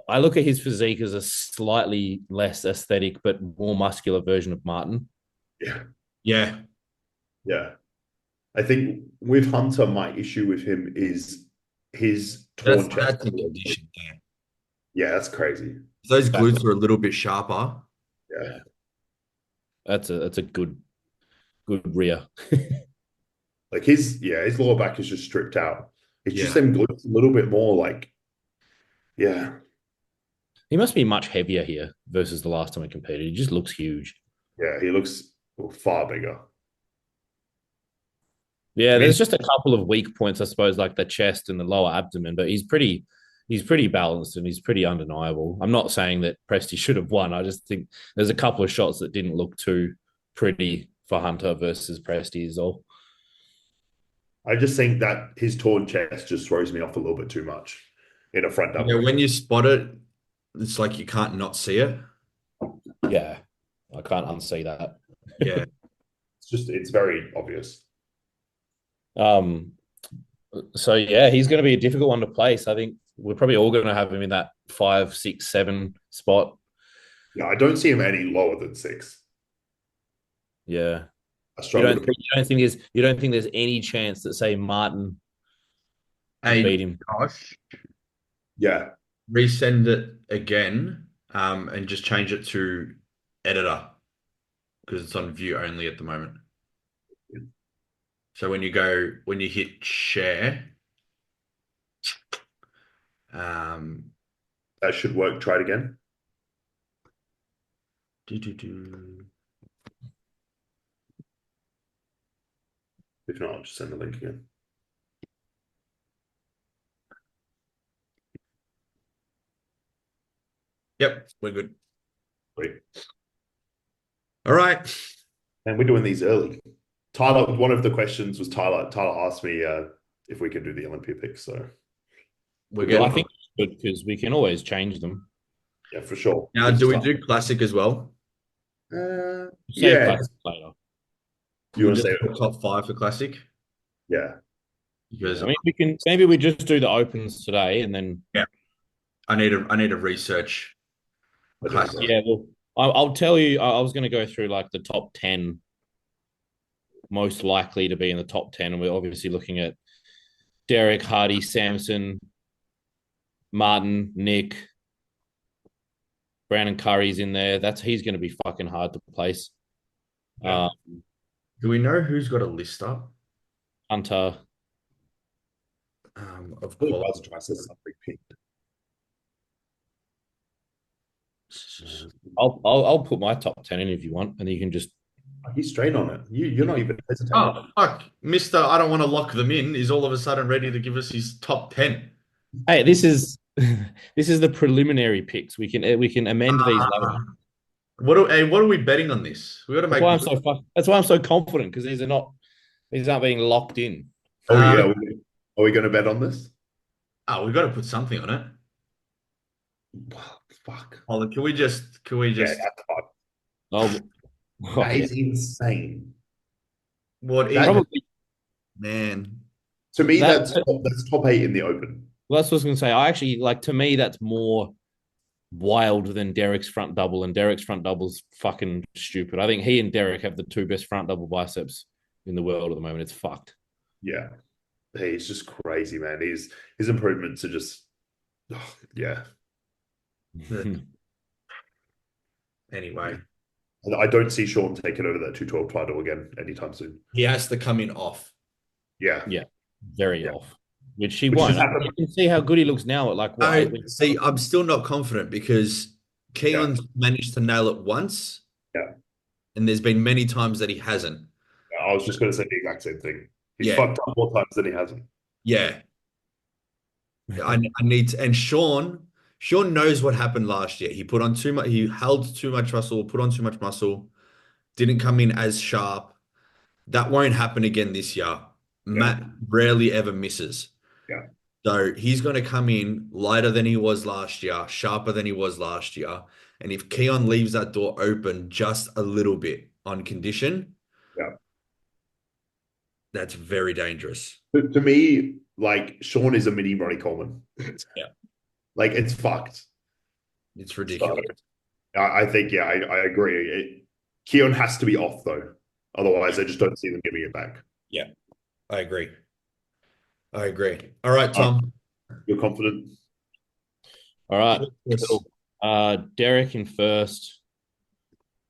I look at his physique as a slightly less aesthetic but more muscular version of Martin.
Yeah.
Yeah.
Yeah. I think with Hunter, my issue with him is his
That's
torn chest.
that's in condition there.
Yeah, that's crazy.
Those glutes are a little bit sharper.
Yeah.
That's a good rear.
Like his lower back is just stripped out. It's just
Yeah.
them glutes a little bit more like, yeah.
He must be much heavier here versus the last time we competed. He just looks huge.
Yeah, he looks far bigger.
Yeah,
I mean,
there's just a couple of weak points, I suppose, like the chest and the lower abdomen, but he's pretty balanced and he's pretty undeniable. I'm not saying that Presti should have won. I just think there's a couple of shots that didn't look too pretty for Hunter versus Presti is all.
I just think that his torn chest just throws me off a little bit too much in a front double.
when you spot it, it's like you can't not see it.
Yeah, I can't unsee that.
Yeah.
It's very obvious.
So yeah, he's going to be a difficult one to place. I think we're probably all going to have him in that 5, 6, 7 spot.
Yeah, I don't see him any lower than 6.
Yeah,
I
you
struggle.
you don't think there's any chance that say Martin
Hey,
beat him?
Josh,
Yeah.
resend it again, and just change it to editor because it's on view only at the moment. So when you hit share,
That should work. Try it again.
do.
If not, I'll just send the link again.
Yep, we're good.
Wait.
All right.
And we're doing these early. Tyler, one of the questions was Tyler. Tyler asked me if we could do the Olympia picks. So
We're
Well,
good.
I think it's good because we can always change them.
yeah, for sure.
Now, do we do classic as well?
Save
Yeah.
classic later.
You want to
Just
say
the top 5 for classic?
yeah.
Because
I mean, maybe we just do the opens today and then
I need to research classic.
yeah. Well, I'll tell you. I was going to go through like the top 10 most likely to be in the top 10, and we're obviously looking at Derek, Hardy, Samson, Martin, Nick, Brandon Curry's in there. He's going to be fucking hard to place.
Yeah.
Do we know who's got a list up?
Hunter.
Of
I
course.
was trying to say something pink.
I'll put my top 10 in if you want, and you can just.
He's straight on it. You're not even hesitating.
Oh, fuck. Mr. I don't want to lock them in is all of a sudden ready to give us his top 10.
Hey, this is the preliminary picks. We can amend these later.
What are we betting on this? We got to
That's
make.
why I'm so confident, because these aren't being locked in.
Oh yeah, are we going to bet on this?
Oh, we've got to put something on it.
Fuck.
Oh, can we just?
Yeah, that's fine.
Oh,
That is insane.
What is
probably.
man?
To me,
That-
that's top 8 in the Open.
Well, that's what I was going to say. I actually to me, that's more wild than Derek's front double, and Derek's front double's fucking stupid. I think he and Derek have the two best front double biceps in the world at the moment. It's fucked.
Yeah. Hey, it's just crazy, man. His improvements are just, yeah.
Anyway,
I don't see Sean taking over that 212 title again anytime soon.
he has to come in off.
Yeah.
Yeah, very off. Which he
Which
won.
just happened.
You can see how good he looks now at like what?
See, I'm still not confident because Keelan's managed to nail it once.
Yeah.
And there's been many times that he hasn't.
I was just going to say the exact same thing. He's
Yeah.
fucked up more times than he hasn't.
Yeah. I need to, and Sean knows what happened last year. He put on too much, he held too much muscle, put on too much muscle, didn't come in as sharp. That won't happen again this year. Matt rarely ever misses.
Yeah.
So he's going to come in lighter than he was last year, sharper than he was last year. And if Keon leaves that door open just a little bit on condition, that's very dangerous.
To me, like, Sean is a mini Ronnie Coleman.
Yeah.
Like, it's fucked.
It's ridiculous.
So, I think, I agree. Keon has to be off, though. Otherwise, I just don't see them giving it back.
Yeah, I agree. All right, Tom.
You're confident?
All right.
Yes.
Cool. Derek in first.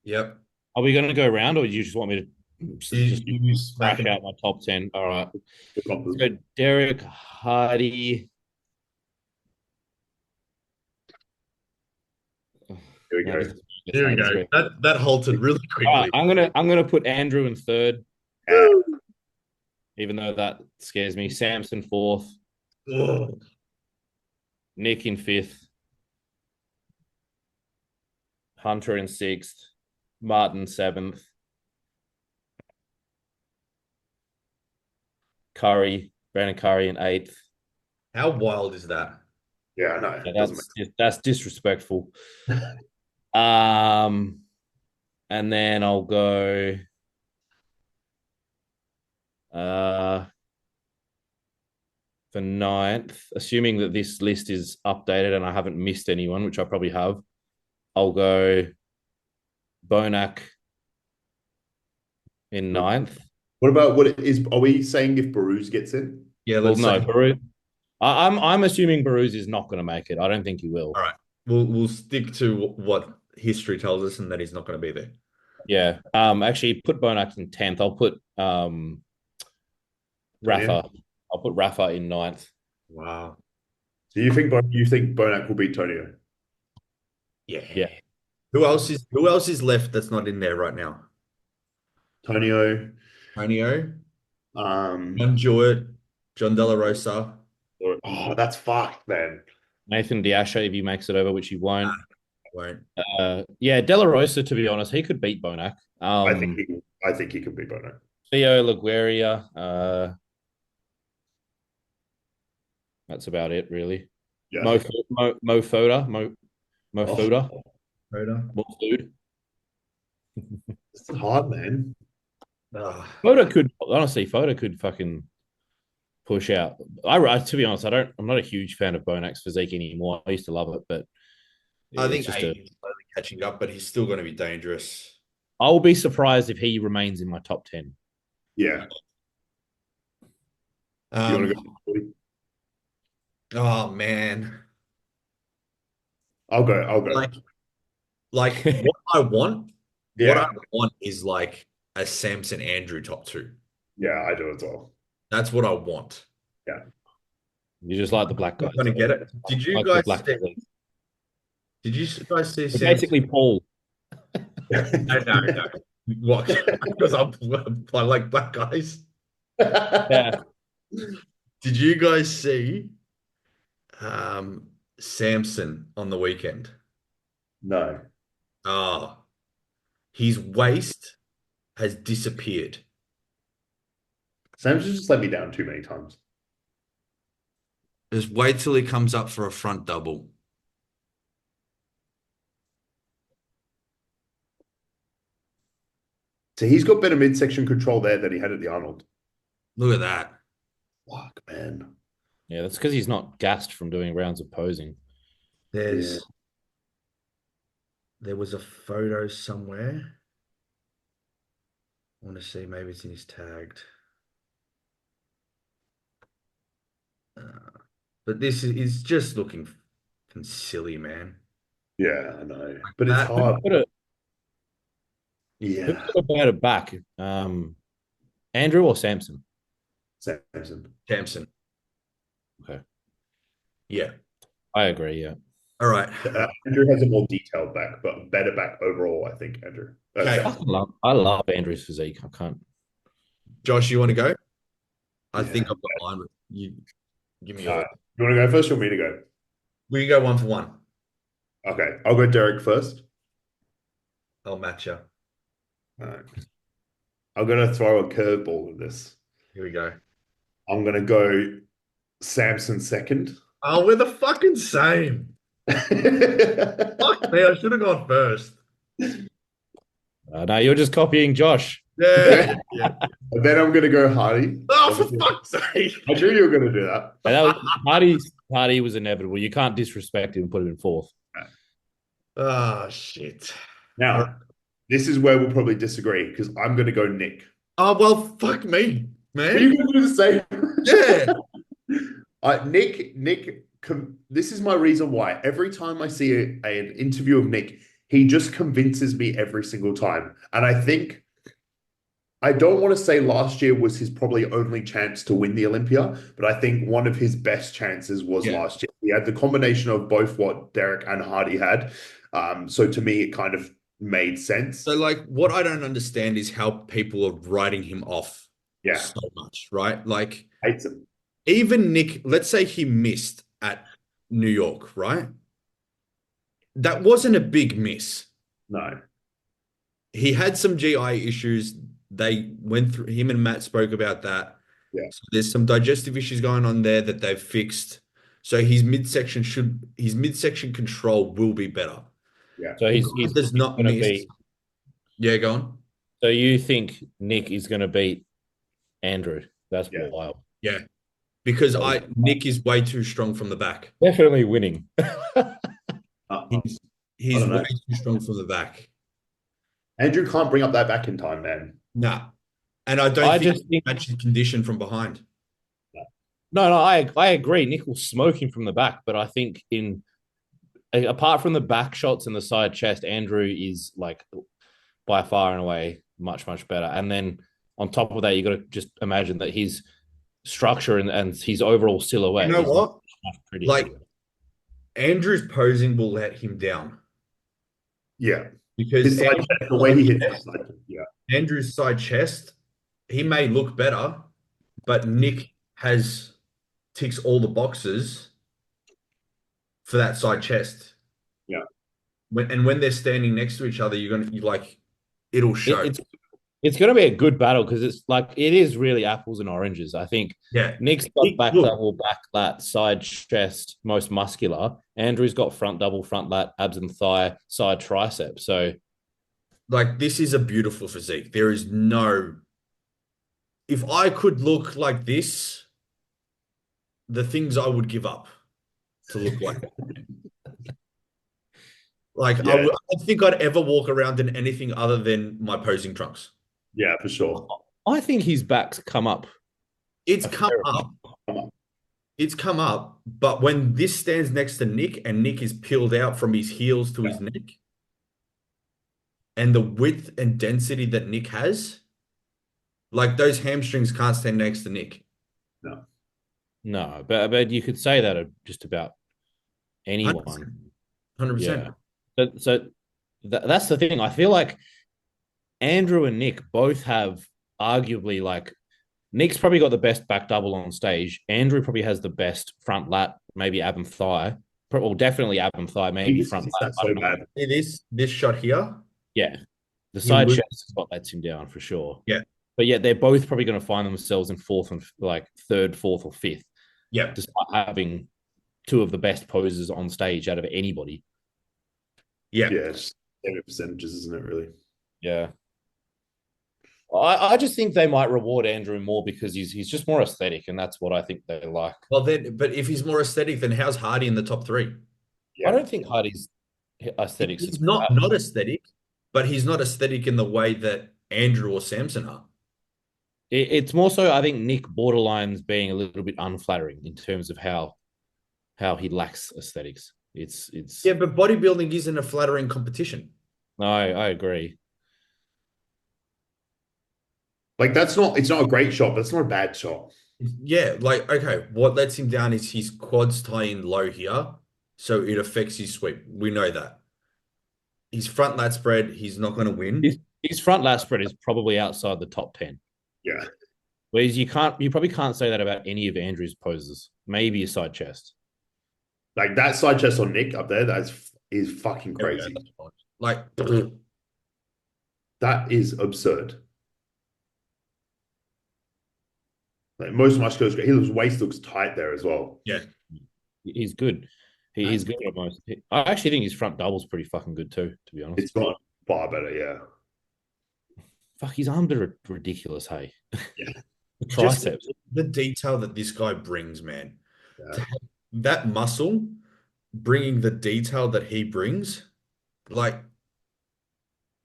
Yep.
Are we going to go around, or do you just want me to just
You
smash out my top 10? All right.
You're confident.
So Derek, Hardy.
Here we go.
Here we go. That halted really quickly.
All right, I'm gonna put Andrew in third, even though that scares me. Samson fourth,
Ugh.
Nick in fifth, Hunter in sixth, Martin seventh, Brandon Curry in eighth.
How wild is that?
Yeah, I know.
Yeah, that's disrespectful. And then I'll go for ninth, assuming that this list is updated and I haven't missed anyone, which I probably have. I'll go Bonac in ninth.
What about are we saying if Baruz gets in?
Yeah,
Well,
let's
no,
say.
Baruz. I'm assuming Baruz is not going to make it. I don't think he will.
All right. We'll stick to what history tells us and that he's not going to be there.
Yeah. Actually, put Bonac in 10th. I'll put Rafa. I'll put Rafa in ninth.
Wow.
So you think Bonac will beat Tonio?
Yeah. Who else is left that's not in there right now?
Tonio,
Antonio,
um,
John Jewett, John De La Rosa.
oh, that's fucked, man.
Nathan Diasha, if he makes it over, which he won't.
Won't.
Yeah, De La Rosa, to be honest, he could beat Bonac.
I think he could beat Bonac.
Theo Laguerria. That's about it, really.
Yeah.
Mo Foda. Mo Foda. More food.
It's hard, man.
Foda could fucking push out. To be honest, I'm not a huge fan of Bonac's physique anymore. I used to love it, but
I think
just
he's slowly catching up, but he's still going to be dangerous.
I'll be surprised if he remains in my top 10.
Yeah. You want to go?
Oh man.
I'll go.
Like what I want,
Yeah.
what I want is like a Samson Andrew top 2.
Yeah, I do as well.
That's what I want.
Yeah.
You just like the black
I'm
guys.
not gonna get it. Did you
Like the
guys
black
see,
guys.
did you guys see
They're
Sam?
basically Paul.
No. What? Because I like black guys.
Yeah.
Did you guys see Samson on the weekend?
No.
Oh, his waist has disappeared.
Sam's just let me down too many times.
Just wait till he comes up for a front double.
So he's got better midsection control there than he had at the Arnold.
Look at that.
Fuck, man.
Yeah, that's because he's not gassed from doing rounds of posing.
There was a photo somewhere. I want to see, maybe it's in his tagged. But this is just looking fucking silly, man.
Yeah, I know. But it's
That-
hard.
Who's
Yeah.
got a better back? Andrew or Samson?
Samson.
Samson.
Okay.
Yeah.
I agree, yeah.
All right.
Andrew has a more detailed back, but better back overall, I think, Andrew.
Okay.
I love Andrew's physique. I can't.
Josh, you want to go? I
Yeah.
think I've got mine. You give me
All
yours.
right. You want to go first or me to go?
We can go 1 for 1.
Okay. I'll go Derek first.
I'll match you.
All right. I'm going to throw a curveball with this.
Here we go.
I'm going to go Samson second.
Oh, we're the fucking same. Fuck me, I should have gone first.
No, you're just copying Josh.
Yeah.
And then I'm going to go Hardy.
Oh, for fuck's sake.
I knew you were going to do that.
And that was, Hardy was inevitable. You can't disrespect him and put him in fourth.
Oh, shit.
Now, this is where we'll probably disagree because I'm going to go Nick.
Oh, well, fuck me, man.
Are you going to do the same?
Yeah.
Nick, this is my reason why. Every time I see an interview of Nick, he just convinces me every single time. And I think, I don't want to say last year was his probably only chance to win the Olympia, but I think one of his best chances was last year. He had the combination of both what Derek and Hardy had. So to me, it kind of made sense.
So, like, what I don't understand is how people are writing him off
Yeah,
so much, right? Like,
hates him.
even Nick, let's say he missed at New York, right? That wasn't a big miss.
No.
He had some GI issues. They went through, him and Matt spoke about that.
Yeah.
So there's some digestive issues going on there that they've fixed. So his midsection control will be better.
Yeah.
So he's
does not
going to
miss.
be.
Yeah, go on.
So you think Nick is going to beat Andrew? That's
Yeah.
wild.
Yeah. Because Nick is way too strong from the back.
Definitely winning.
He's
don't know.
way too strong from the back.
Andrew can't bring up that back in time, man.
Nah. And I don't think he matches condition from behind.
No, I agree. Nick will smoke him from the back, but I think apart from the back shots and the side chest, Andrew is like by far and away much, much better. And then on top of that, you got to just imagine that his structure and his overall silhouette.
You know what?
Pretty
like, Andrew's posing will let him down.
Yeah.
Because
the way he hits his side. Yeah.
Andrew's side chest, he may look better, but Nick ticks all the boxes for that side chest.
Yeah.
When they're standing next to each other, it'll show.
It's going to be a good battle because it is really apples and oranges. I think Nick's got back double, back lat, side chest, most muscular. Andrew's got front double, front lat, abs and thigh, side tricep. So,
this is a beautiful physique. There is no. If I could look like this, the things I would give up to look like that. I don't think I'd ever walk around in anything other than my posing trunks.
Yeah, for sure.
I think his back's come up.
It's come up. It's come up, but when this stands next to Nick and Nick is peeled out from his heels to his neck, and the width and density that Nick has, those hamstrings can't stand next to Nick.
No.
No, but you could say that of just about anyone.
100%.
Yeah. So that's the thing. I feel like Andrew and Nick both have arguably like Nick's probably got the best back double on stage. Andrew probably has the best front lat, maybe ab and thigh. Well, definitely ab and thigh, maybe
He's
front
just
lat.
that
I
so
don't know.
bad.
See this shot here?
Yeah. The
You
side
lose.
chest is what lets him down for sure.
Yeah.
But yeah, they're both probably going to find themselves in fourth and like third, fourth, or fifth,
Yeah.
despite having two of the best poses on stage out of anybody.
Yeah.
Yeah, it's percentages, isn't it, really?
Yeah. I just think they might reward Andrew more because he's just more aesthetic, and that's what I think they like.
Well, then, but if he's more aesthetic, then how's Hardy in the top three?
I don't think Hardy's aesthetics
He's
is
not aesthetic, but he's not aesthetic in the way that Andrew or Samson are.
It's more so I think Nick borderlines being a little bit unflattering in terms of how he lacks aesthetics. It's
Yeah, but bodybuilding isn't a flattering competition.
No, I agree.
Like it's not a great shot, but it's not a bad shot.
Yeah, like okay, what lets him down is his quads tie in low here, so it affects his sweep. We know that. His front lat spread, he's not going to win.
His front lat spread is probably outside the top 10.
Yeah.
Whereas you probably can't say that about any of Andrew's poses. Maybe a side chest.
Like that side chest on Nick up there, is fucking crazy.
Like
that is absurd. Like most musculars, his waist looks tight there as well.
yeah,
He's good. He's good at most. I actually think his front double's pretty fucking good too, to be honest.
It's not far better, yeah.
Fuck, his arms are ridiculous, hey?
Yeah.
The triceps.
just the detail that this guy brings, man.
Yeah.
That muscle, bringing the detail that he brings, like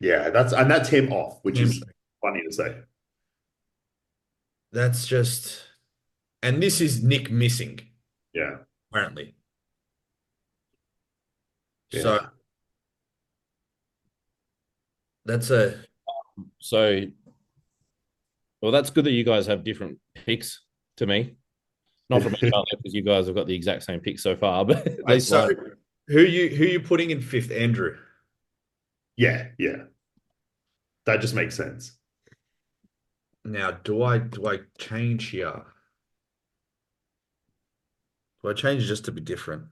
Yeah, that's him off, which is funny to say.
that's just, and this is Nick missing,
Yeah.
apparently.
Yeah.
So that's
well, that's good that you guys have different picks to me. Not from because you guys have got the exact same pick so far, but
so who you putting in fifth, Andrew?
Yeah. That just makes sense.
Now, do I change here? Do I change just to be different?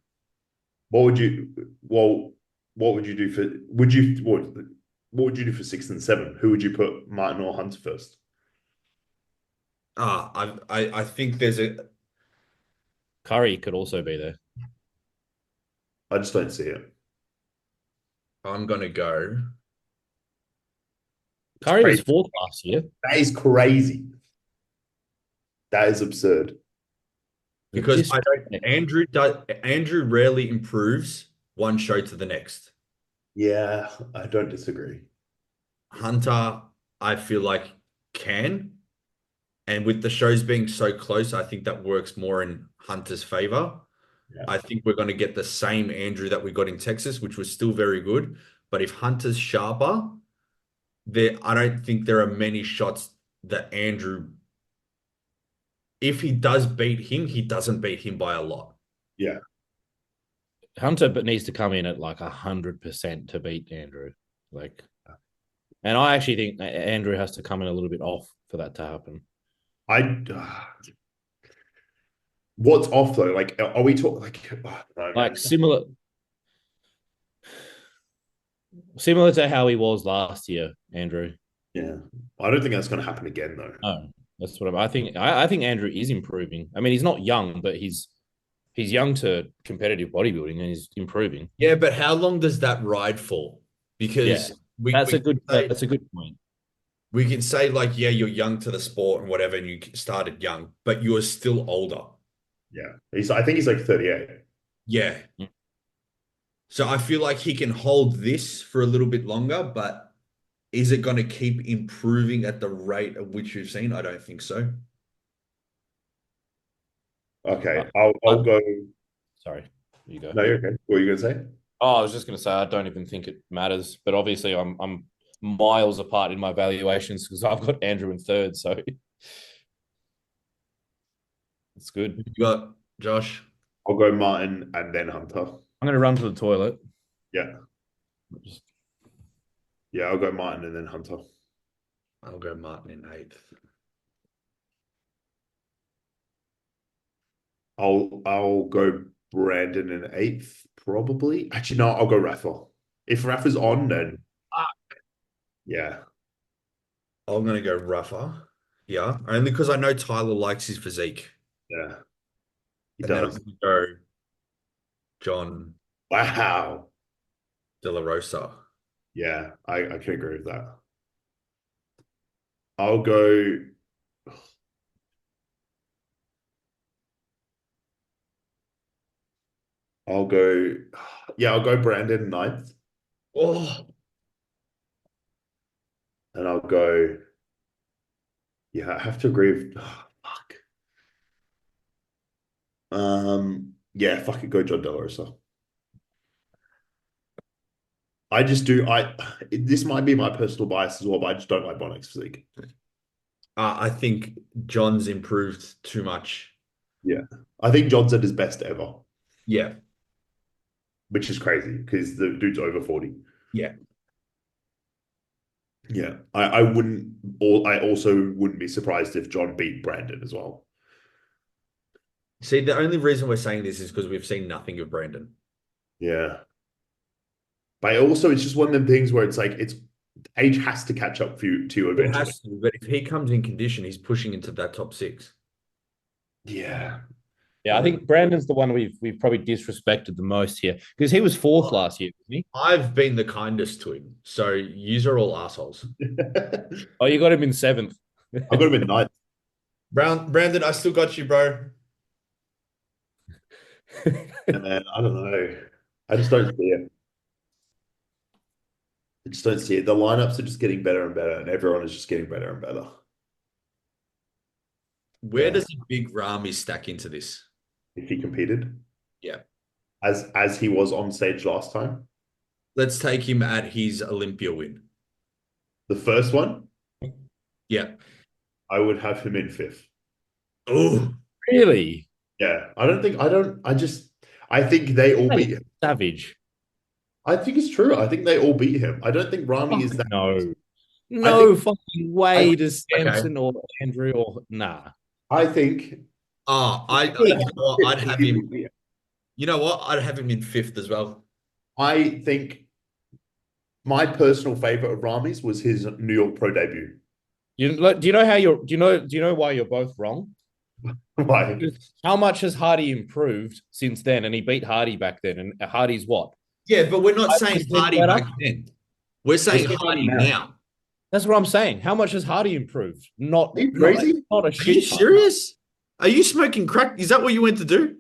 What would you do for what would you do for 6 and 7? Who would you put, Martin or Hunter first?
I think there's a
Curry could also be there.
I just don't see it.
I'm gonna go.
Curry was fourth last year.
That is crazy. That is absurd.
Because Andrew rarely improves one show to the next.
Yeah, I don't disagree.
Hunter, I feel like can. And with the shows being so close, I think that works more in Hunter's favor.
Yeah.
I think we're going to get the same Andrew that we got in Texas, which was still very good. But if Hunter's sharper, I don't think there are many shots that Andrew, if he does beat him, he doesn't beat him by a lot.
Yeah.
Hunter needs to come in at like 100% to beat Andrew. And I actually think Andrew has to come in a little bit off for that to happen.
What's off though? Like, are we talking
like similar to how he was last year, Andrew?
Yeah, I don't think that's going to happen again though.
No, that's what I think. I think Andrew is improving. I mean, he's not young, but he's young to competitive bodybuilding, and he's improving.
Yeah, but how long does that ride for? Because
that's a good point.
We can say like, yeah, you're young to the sport and whatever, and you started young, but you're still older.
Yeah, I think he's like 38.
Yeah. So I feel like he can hold this for a little bit longer, but is it going to keep improving at the rate at which you've seen? I don't think so.
Okay, I'll go.
Sorry, you go.
No, you're okay. What are you going to say?
Oh, I was just going to say I don't even think it matters, but obviously I'm miles apart in my valuations because I've got Andrew in third. So It's good.
You got Josh.
I'll go Martin and then Hunter.
I'm going to run to the toilet.
Yeah. Yeah, I'll go Martin and then Hunter.
I'll go Martin in 8th.
I'll go Brandon in 8th, probably. Actually, no, I'll go Rafa. If Rafa's on, then yeah.
I'm going to go Rafa. Yeah, only because I know Tyler likes his physique.
Yeah. He
And then I'm
does.
going to go John
Wow.
De La Rosa.
Yeah, I can agree with that. I'll go. I'll go. Yeah, I'll go Brandon 9th,
Oh,
and I'll go. Yeah, I have to agree with. Oh, fuck. Yeah, fucking go John De La Rosa. I just do. This might be my personal bias as well, but I just don't like Bonnick's physique.
I think John's improved too much.
Yeah, I think John's at his best ever,
Yeah,
which is crazy because the dude's over 40.
yeah.
Yeah, I wouldn't. Or I also wouldn't be surprised if John beat Brandon as well.
See, the only reason we're saying this is because we've seen nothing of Brandon.
Yeah, but also it's just one of them things where it's like it's age has to catch up for you to you
It
eventually.
has to, but if he comes in condition, he's pushing into that top 6.
Yeah,
Yeah, I think Brandon's the one we've probably disrespected the most here because he was 4th last year, wasn't he?
I've been the kindest to him, so yous are all assholes.
Oh, you got him in 7th.
I've got him in 9th.
Brandon, I still got you, bro.
And then I don't know. I just don't see it. I just don't see it. The lineups are just getting better and better, and everyone is just getting better and better.
Where
Yeah.
does a big Rami stack into this?
If he competed,
Yeah.
as he was on stage last time,
Let's take him at his Olympia win.
the first one,
Yeah.
I would have him in 5th.
Oh,
Really?
Yeah, I think they all beat him.
Savage.
I think it's true. I think they all beat him. I don't think Rami is that.
No. No
think-
fucking way does Samson or Andrew or nah.
I think
you know what? I'd have him. You know what? I'd have him in 5th as well.
I think my personal favorite of Rami's was his New York Pro debut.
Do you know why you're both wrong?
Why?
How much has Hardy improved since then? And he beat Hardy back then. And Hardy's what?
Yeah, but we're not saying
5%
Hardy
better?
back then. We're saying
We're
Hardy
saying
now.
That's what I'm saying. How much has Hardy improved? Not
Are you crazy?
Not a
Are you
shit ton.
serious? Are you smoking crack? Is that what you went to do?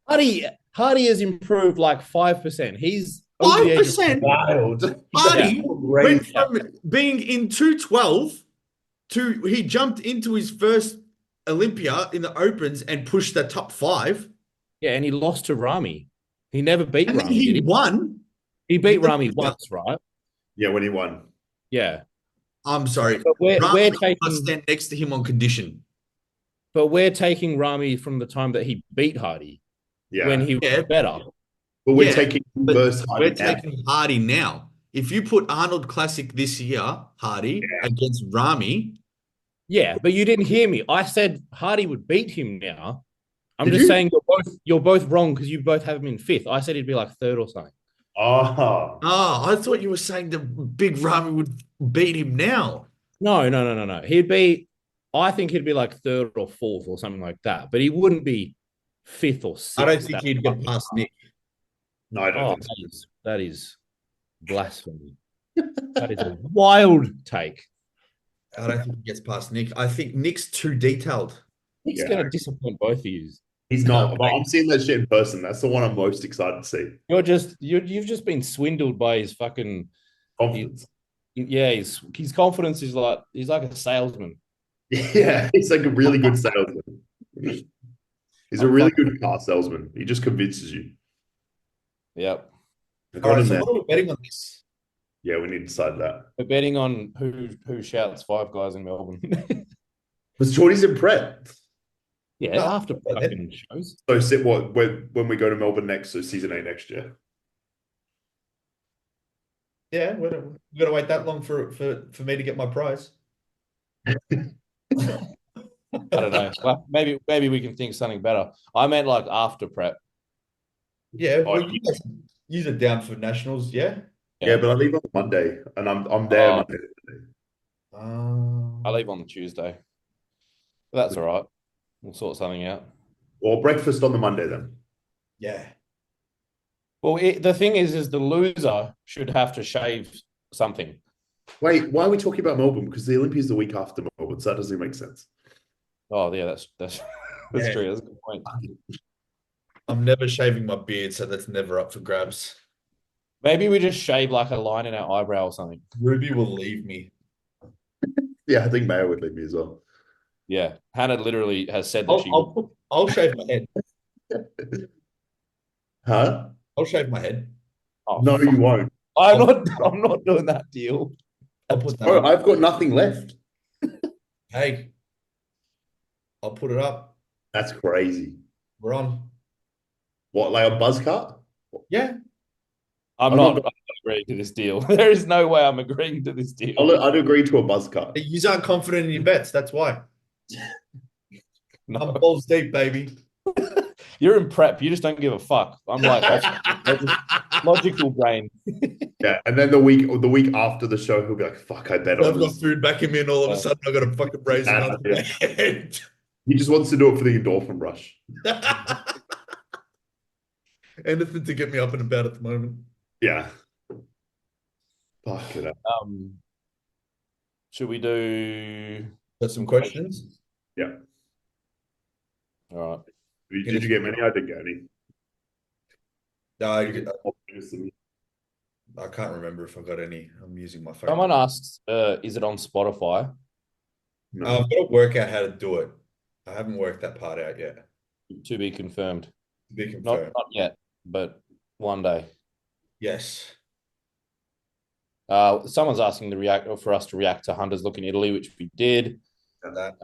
Hardy has improved like 5%. He's over the age of
5%?
Wild.
Hardy went
Great.
from being in 212 to he jumped into his first Olympia in the Opens and pushed the top 5.
Yeah, and he lost to Rami. He never beat
And then
Rami, did
he
he?
won.
He beat
Yeah.
Rami once, right?
Yeah, when he won.
Yeah.
I'm sorry.
But we're
Rami
taking
must stand next to him on condition.
Rami from the time that he beat Hardy
Yeah.
when he was
Yeah.
better.
But we're
Yeah,
taking
But
versus
we're
Hardy now.
taking Hardy now. If you put Arnold Classic this year, Hardy against Rami,
Yeah, but you didn't hear me. I said Hardy would beat him now. I'm
Did
just
you?
saying you're both wrong because you both have him in 5th. I said he'd be like 3rd or something.
Oh,
I thought you were saying the big Rami would beat him now.
No. I think he'd be like 3rd or 4th or something like that. But he wouldn't be 5th or 6th.
I don't think he'd get past Nick.
no, I don't
Oh,
think so.
that is blasphemy. That is a wild take.
I don't think he gets past Nick. I think Nick's too detailed.
He's
Yeah.
going to disappoint both of you.
He's not.
No,
But I'm seeing that shit in person. That's the one I'm most excited to see.
You've just been swindled by his fucking
Confidence.
yeah. His confidence is like he's like a salesman.
Yeah, he's like a really good salesman. He's a really good car salesman. He just convinces you.
Yep.
I
All
got
right,
him
so
there.
what are we betting on this?
Yeah, we need to decide that.
We're betting on who shouts 5 guys in Melbourne.
Was Jordy's in Pret?
Yeah,
No,
after
then.
production shows.
So sit what when we go to Melbourne next, so season 8 next year.
Yeah, we're gonna wait that long for me to get my prize.
I don't know. Well, maybe we can think something better. I meant like after prep.
Yeah,
Oh,
well, you guys use it down for nationals, yeah.
yeah, but I leave on Monday, and I'm there Monday.
I leave on the Tuesday. But that's all right. We'll sort something out.
Or breakfast on the Monday then.
Yeah.
Well, the thing is the loser should have to shave something.
Wait, why are we talking about Melbourne? Because the Olympia is the week after Melbourne, so that doesn't make sense.
Oh, yeah, that's
Yeah.
true. That's a good point.
I'm never shaving my beard, so that's never up for grabs.
Maybe we just shave like a line in our eyebrow or something.
Ruby will leave me.
Yeah, I think Mayo would leave me as well.
Yeah, Hannah literally has said that she would.
I'll shave my head.
Huh?
I'll shave my head.
Oh,
No,
fuck.
you won't.
I'm not doing that deal.
I'll put that
Bro,
up.
I've got nothing left.
Hey, I'll put it up.
That's crazy.
We're on.
What, like a buzz cut?
Yeah.
I'm not agreeing to this deal. There is no way I'm agreeing to this deal.
I'd agree to a buzz cut.
You aren't confident in your bets. That's why.
No.
I'm balls deep, baby.
You're in prep. You just don't give a fuck. I'm like logical brain.
Yeah, and then the week after the show, he'll be like, "Fuck, I bet on
I've got
this."
food back in me, and all of a sudden I got a fucking raise another
Yeah.
head.
He just wants to do it for the endorphin rush.
Anything to get me up and about at the moment.
Yeah. Fuck it.
Should we do
Got some questions?
Yeah.
All right.
Did you get many? I didn't get any.
No, I can't remember if I got any. I'm using my phone.
Someone asks, is it on Spotify?
No.
I've got to work out how to do it. I haven't worked that part out yet.
To be confirmed.
To be confirmed.
Not yet, but one day.
Yes.
Someone's asking for us to react to Hunter's Look in Italy, which we did.
Got that.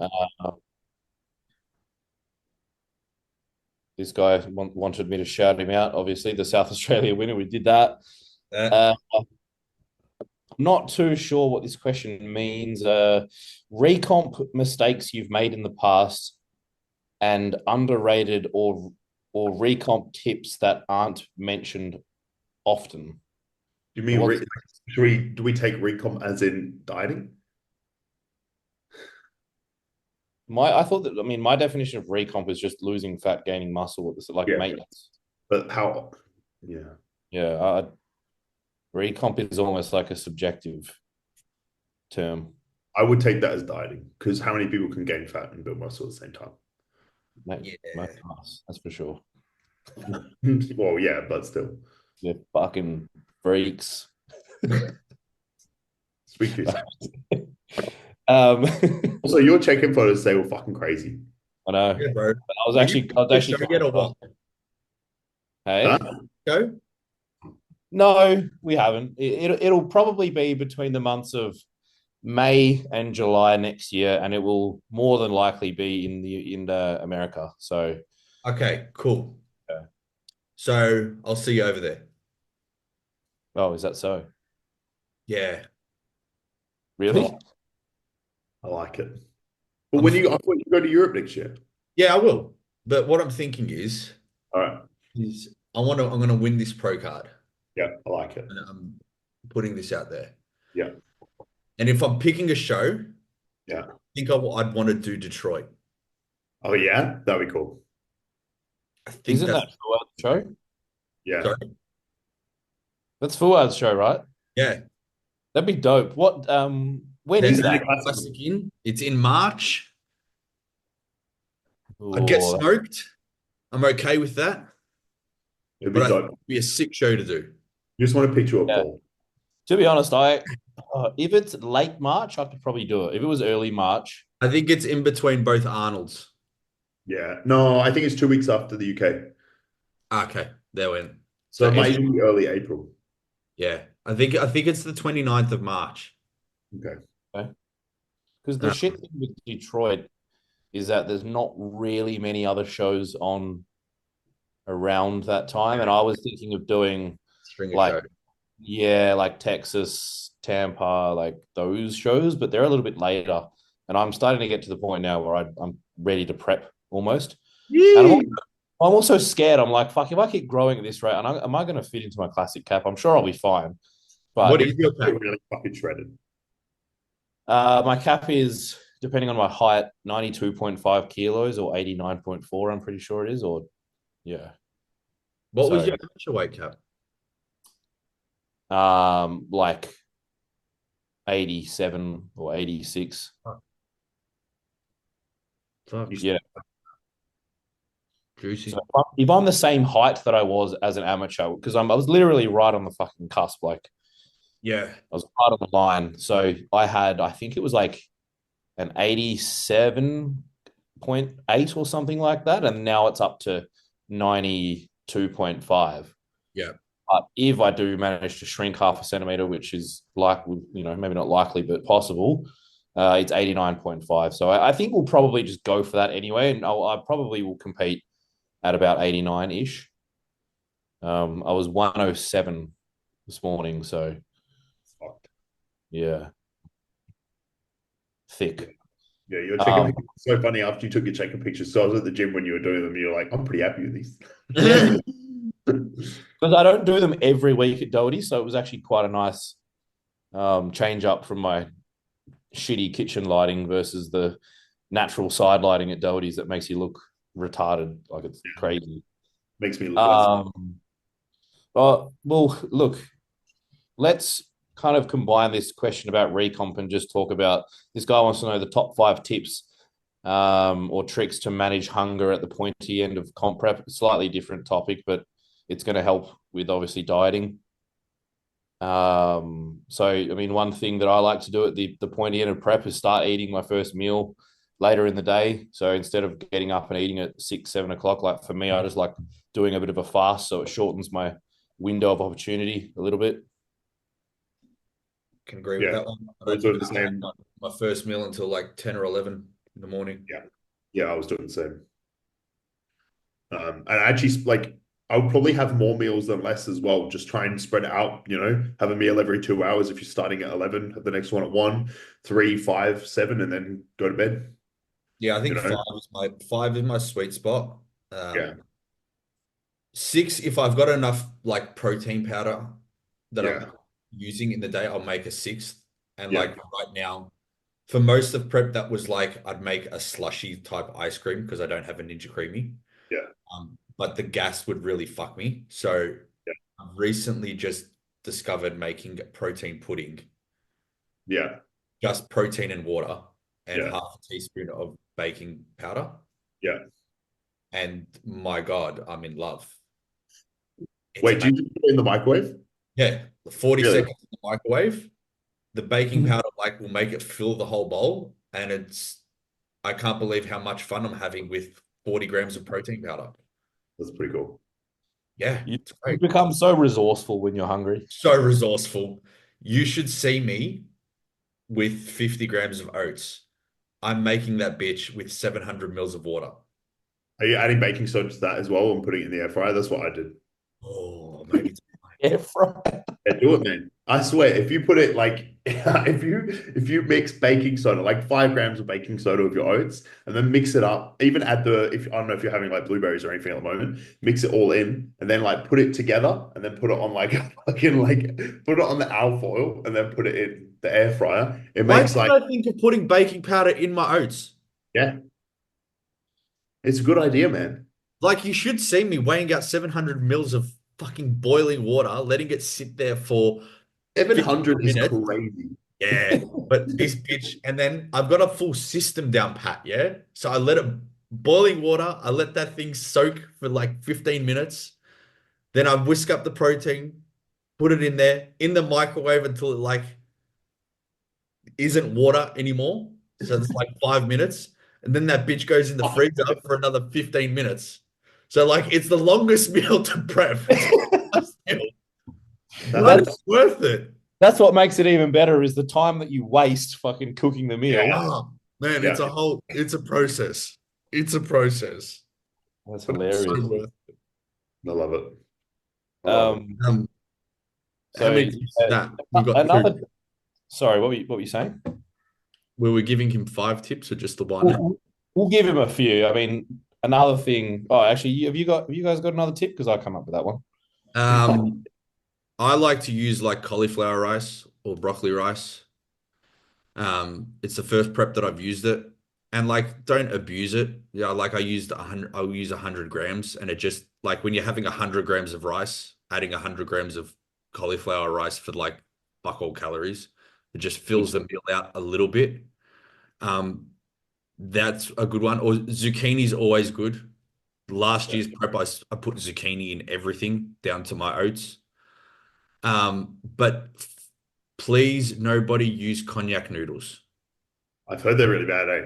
This guy wanted me to shout him out. Obviously, the South Australia winner. We did that. I'm not too sure what this question means. Recomp mistakes you've made in the past and underrated or recomp tips that aren't mentioned often.
You mean do we take recomp as in dieting?
My definition of recomp is just losing fat, gaining muscle. It's like maintenance.
But how? Yeah.
Yeah. Recomp is almost like a subjective term.
I would take that as dieting because how many people can gain fat and build muscle at the same time?
Most of us, that's for sure.
Well, yeah, but still.
They're fucking freaks.
Speak for yourself.
Also,
Also, your check-in photos say were fucking crazy.
I know.
Yeah, bro.
I was actually
Get a what?
Hey,
Huh?
Go.
no, we haven't. It'll probably be between the months of May and July next year, and it will more than likely be in America. So,
Okay, cool.
Yeah.
So I'll see you over there.
oh, is that so?
Yeah.
Really?
Cool.
I like it. But I thought you go to Europe next year.
Yeah, I will. But what I'm thinking is
All right.
I'm gonna win this pro card.
Yeah, I like it.
And I'm putting this out there.
Yeah.
And if I'm picking a show,
Yeah.
I think I'd want to do Detroit.
Oh yeah, that'd be cool.
I think
Isn't that Fuad's show?
Yeah.
Sorry?
That's Fuad's show, right?
Yeah.
That'd be dope. What? When is that?
Classic in? It's in March.
Ooh,
I'd get smoked. I'm okay with that.
It'd be
But I think
dope.
it'd be a sick show to do.
You just want to picture a
Yeah.
ball.
To be honest, if it's late March, I could probably do it. If it was early March,
I think it's in between both Arnolds.
Yeah. No, I think it's 2 weeks after the UK.
Okay, there went.
So it might even be early April.
Yeah, I think it's the 29th of March.
Okay.
because the shit thing with Detroit is that there's not really many other shows on around that time. And I was thinking of doing
Stringer
like,
show.
yeah, like Texas, Tampa, like those shows, but they're a little bit later. And I'm starting to get to the point now where I'm ready to prep almost. And I'm also scared. I'm like, fuck, if I keep growing at this rate, am I going to fit into my classic cap? I'm sure I'll be fine.
What
But
is your cap?
Really fucking shredded.
my cap is, depending on my height, 92.5 kilos or 89.4, I'm pretty sure it is. Or, yeah.
What was
So-
your amateur weight cap?
Like 87 or 86.
Fuck,
Yeah.
juicy.
So if I'm the same height that I was as an amateur, because I was literally right on the fucking cusp, like
Yeah.
I was right on the line. So I think it was like an 87.8 or something like that, and now it's up to 92.5.
Yeah.
But if I do manage to shrink half a centimeter, which is maybe not likely, but possible, it's 89.5. So I think we'll probably just go for that anyway. And I probably will compete at about 89-ish. I was 107 this morning. So, yeah. Thick.
Yeah, you're checking pictures. So funny after you took your checking pictures. So I was at the gym when you were doing them. You're like, I'm pretty happy with these.
Because I don't do them every week at Doherty, so it was actually quite a nice change up from my shitty kitchen lighting versus the natural side lighting at Doherty's that makes you look retarded, like it's crazy.
Makes me look
well, look, let's kind of combine this question about recomp and just talk about, this guy wants to know the top 5 tips or tricks to manage hunger at the pointy end of comp prep. Slightly different topic, but it's going to help with obviously dieting. So, I mean, one thing that I like to do at the pointy end of prep is start eating my first meal later in the day. So instead of getting up and eating at 6, 7 o'clock, like for me, I just like doing a bit of a fast. So it shortens my window of opportunity a little bit.
Can agree with that one. I don't
doing
think
the
I
same.
had my first meal until like 10 or 11 in the morning.
Yeah, I was doing the same. And actually, like, I would probably have more meals than less as well. Just try and spread it out, have a meal every 2 hours. If you're starting at 11, have the next one at 1, 3, 5, 7, and then go to bed.
Yeah, I think 5 is my sweet spot. 6, if I've got enough like protein powder that I'm using in the day, I'll make a 6th. And like right now, for most of prep, that was like I'd make a slushy type ice cream because I don't have a Ninja Creamy.
Yeah.
But the gas would really fuck me. So I've recently just discovered making protein pudding.
Yeah.
Just protein and water and half a teaspoon of baking powder.
Yeah.
And my God, I'm in love.
Wait, do you put it in the microwave?
Yeah, 40 seconds in the microwave. The baking powder will make it fill the whole bowl. And I can't believe how much fun I'm having with 40 grams of protein powder.
That's pretty cool.
Yeah.
You become so resourceful when you're hungry.
So resourceful. You should see me with 50 grams of oats. I'm making that bitch with 700 mils of water.
Are you adding baking soda to that as well and putting it in the air fryer? That's what I did.
Oh, maybe
Air fryer.
Yeah, do it, man. I swear, if you put it like if you mix baking soda, like 5 grams of baking soda with your oats, and then mix it up, even add I don't know if you're having like blueberries or anything at the moment, mix it all in, and then like put it together, and then put it on like fucking put it on the alfoil, and then put it in the air fryer.
Why did I think of putting baking powder in my oats?
Yeah, it's a good idea, man.
Like, you should see me weighing out 700 mils of fucking boiling water, letting it sit there for
700 is crazy.
Yeah, but this bitch, and then I've got a full system down pat, yeah? So I let it, boiling water, I let that thing soak for like 15 minutes. Then I whisk up the protein, put it in there, in the microwave until it like isn't water anymore. So it's like 5 minutes. And then that bitch goes in the freezer for another 15 minutes. So like it's the longest meal to prep. That's worth it.
That's what makes it even better is the time that you waste fucking cooking the meal.
Yeah. Man,
Yeah.
it's a process. It's a process.
That's
But it's so
hilarious.
worth it.
I love it. I love it.
Um, how
So
many tips is that? We've got
another.
two.
Sorry, what were you saying?
Were we giving him 5 tips or just the one?
We'll give him a few. I mean, another thing. Oh, actually, have you guys got another tip? Because I come up with that one.
I like to use like cauliflower rice or broccoli rice. It's the first prep that I've used it, and like don't abuse it. Yeah, like I used 100. I'll use 100 grams, and it just like when you're having 100 grams of rice, adding 100 grams of cauliflower rice for like fuck all calories, it just fills the meal out a little bit. Um, that's a good one. Or zucchini's always good. Last year's prep, I put zucchini in everything down to my oats. But please, nobody use cognac noodles.
I've heard they're really bad, eh?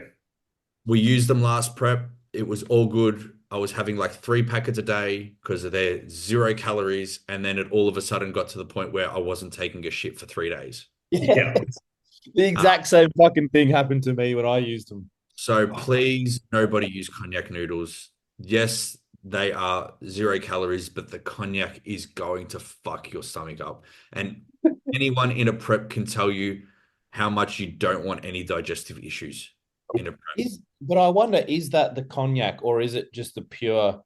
We used them last prep. It was all good. I was having like 3 packets a day because they're 0 calories. And then it all of a sudden got to the point where I wasn't taking a shit for 3 days.
Yeah.
The exact same fucking thing happened to me when I used them.
So please, nobody use cognac noodles. Yes, they are 0 calories, but the cognac is going to fuck your stomach up. And anyone in a prep can tell you how much you don't want any digestive issues in a prep.
But I wonder, is that the cognac or is it just the pure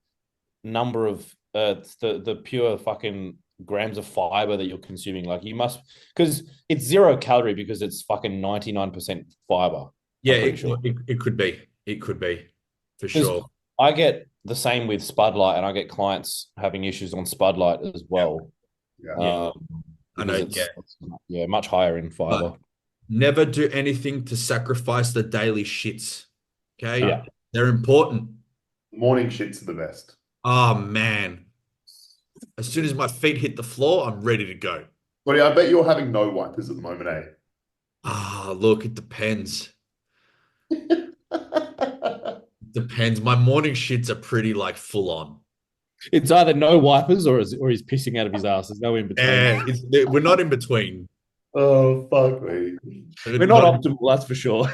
number of the pure fucking grams of fiber that you're consuming? Like you must, because it's 0 calorie because it's fucking 99% fiber.
Yeah,
I'm pretty sure.
it could be. It could be for sure.
I get the same with Spud Light, and I get clients having issues on Spud Light as well.
Yeah.
I know.
Yeah, much higher in fiber.
But never do anything to sacrifice the daily shits. Okay.
Yeah.
They're important.
Morning shits are the best.
Oh man. As soon as my feet hit the floor, I'm ready to go.
But I bet you're having no wipers at the moment, eh?
Ah, look, it depends. Depends. My morning shits are pretty like full on.
It's either no wipers or he's pissing out of his ass. There's no in between.
We're not in between.
Oh, fuck me.
We're not optimal, that's for sure.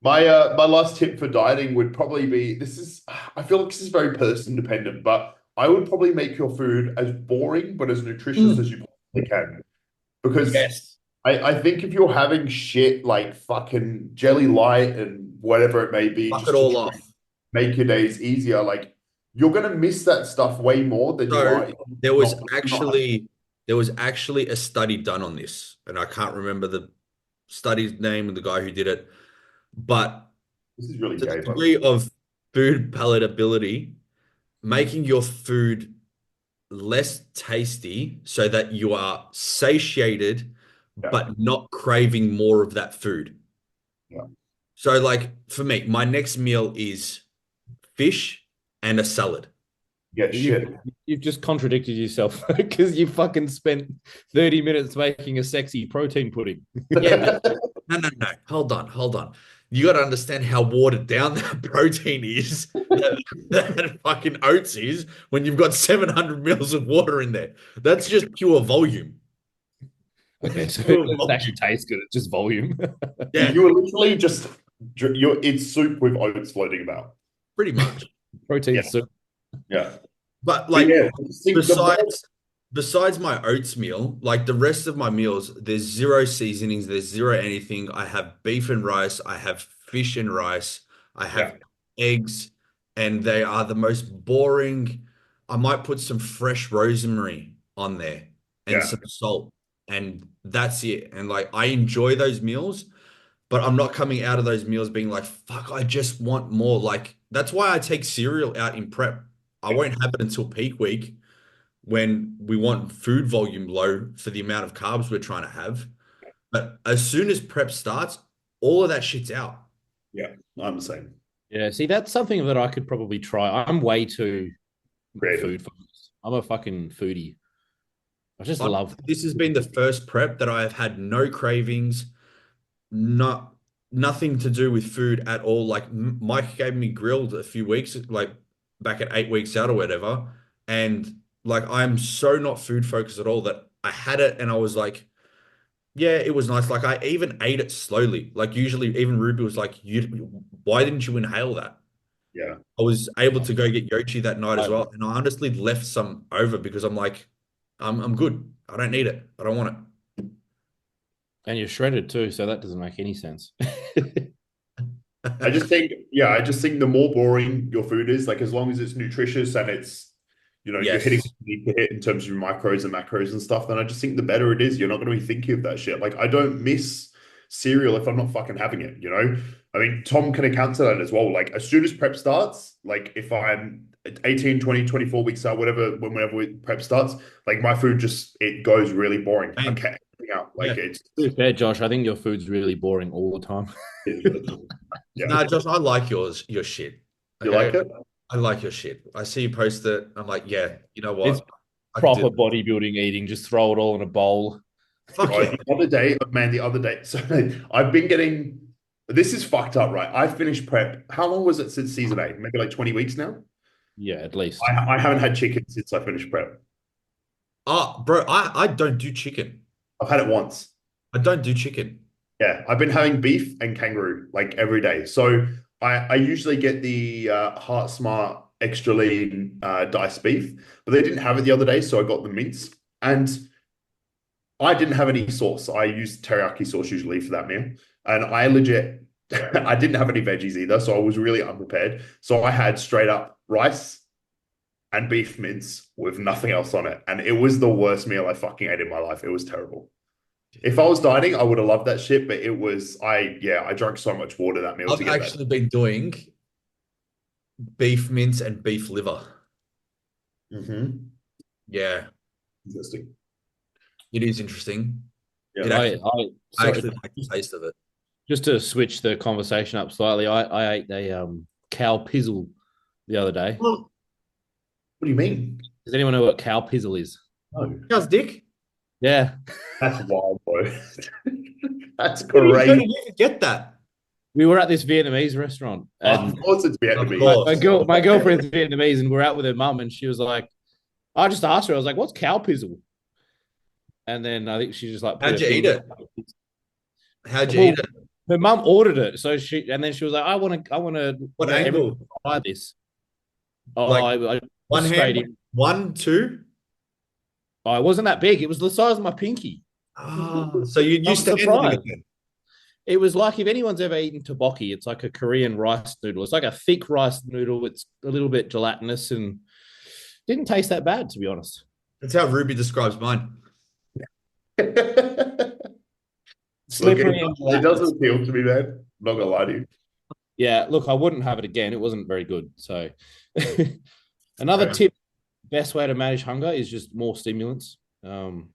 My last tip for dieting would probably be I feel like this is very person dependent, but I would probably make your food as boring but as nutritious as you possibly can. Because I think if you're having shit like fucking jelly light and whatever it may be,
Fuck
just
it all off.
make your days easier, like you're gonna miss that stuff way more than you are.
There was actually a study done on this, and I can't remember the study's name and the guy who did it, but
this is really
to the
gay,
degree of food palatability, making your food less tasty so that you are satiated but not craving more of that food.
Yeah.
So like for me, my next meal is fish and a salad.
Yeah, shit.
You've just contradicted yourself because you fucking spent 30 minutes making a sexy protein pudding.
Yeah, no. Hold on. You got to understand how watered down that protein is, that fucking oats is, when you've got 700 mils of water in there. That's just pure volume.
Okay, so it doesn't actually taste good. It's just volume.
Yeah, you were literally it's soup with oats floating about.
Pretty much.
Protein soup.
Yeah.
But like,
yeah,
besides my oats meal, like the rest of my meals, there's zero seasonings, there's zero anything. I have beef and rice, I have fish and rice, I have eggs, and they are the most boring. I might put some fresh rosemary on there and some salt, and that's it. And like, I enjoy those meals, but I'm not coming out of those meals being like, fuck, I just want more. Like, that's why I take cereal out in prep. I won't have it until peak week when we want food volume low for the amount of carbs we're trying to have. But as soon as prep starts, all of that shit's out.
Yeah, I'm the same.
Yeah, see, that's something that I could probably try. I'm way too
Creative.
food focused. I'm a fucking foodie. I just love.
This has been the first prep that I have had no cravings, nothing to do with food at all. Like Mike gave me grilled a few weeks, like back at 8 weeks out or whatever. And like, I'm so not food focused at all that I had it and I was like, Yeah, it was nice. Like I even ate it slowly. Like usually, even Ruby was like, why didn't you inhale that?"
Yeah.
I was able to go get Yoshi that night as
Oh,
well, and I honestly left some over because I'm like, I'm good. I don't need it. I don't want
and you're shredded too, so that doesn't make any sense.
I
it.
just think, I just think the more boring your food is, like as long as it's nutritious and it's, you're hitting
Yes.
what you need to hit in terms of your micros and macros and stuff, then I just think the better it is. You're not going to be thinking of that shit. Like I don't miss cereal if I'm not fucking having it, you know? I mean, Tom can account to that as well. Like as soon as prep starts, like if I'm 18, 20, 24 weeks out, whenever prep starts, like my food just, it goes really boring. I
Same.
can't everything out.
Yeah.
Like it's,
To be fair, Josh, I think your food's really boring all the time.
yeah.
No, Josh, I like your shit.
You like
Okay.
it?
I like your shit. I see you post it. I'm like, yeah, you know
It's
what? I could do
proper
that.
bodybuilding eating. Just throw it all in a bowl.
Fuck
Oh,
yeah.
the other day. So I've been getting, this is fucked up, right? I finished prep. How long was it since season 8? Maybe like 20 weeks now?
Yeah, at least.
I haven't had chicken since I finished prep.
Oh, bro, I don't do chicken.
I've had it once.
I don't do chicken.
Yeah, I've been having beef and kangaroo like every day. So I usually get the Heart Smart extra lean diced beef, but they didn't have it the other day, so I got the mince. And I didn't have any sauce. I used teriyaki sauce usually for that meal. And I legit, I didn't have any veggies either. So I was really unprepared. So I had straight up rice and beef mince with nothing else on it. And it was the worst meal I fucking ate in my life. It was terrible. If I was dieting, I would have loved that shit. But it was, I drank so much water that meal
I've
to get
actually been doing beef mince and beef liver.
that. Mm-hmm.
Yeah,
Interesting.
it is interesting.
Yeah.
It actually, I
So
actually like the taste of it.
just to switch the conversation up slightly, I ate a cow pizzle the other day.
Well, what do you mean?
Does anyone know what cow pizzle is?
No,
How's Dick?
Yeah,
that's wild, bro. That's
Where did
great.
you get that?
we were at this Vietnamese restaurant, and
Of course, it's
Of
Vietnamese.
course.
my girlfriend's Vietnamese, and we're out with her mum, and she was like, I just asked her, I was like, "What's cow pizzle?" And then I think she just like put
How'd
her
you eat
finger.
it? How'd you
Well,
eat it?
her mum ordered it, so and then she was like, "I want to,
What
everyone
angle?
to try this." Oh,
Like
I
one
straight
hand,
in.
one, two.
Oh, it wasn't that big. It was the size of my pinky.
Ah, so you
I'm
stand like
surprised.
it then.
It was like if anyone's ever eaten tteokbokki, it's like a Korean rice noodle. It's like a thick rice noodle. It's a little bit gelatinous and didn't taste that bad, to be honest.
That's how Ruby describes mine.
Look,
Slippery and
it doesn't
gelatinous.
appeal to me, man. I'm not gonna lie to you.
Yeah, look, I wouldn't have it again. It wasn't very good. So, another
Fair.
tip: best way to manage hunger is just more stimulants. Um,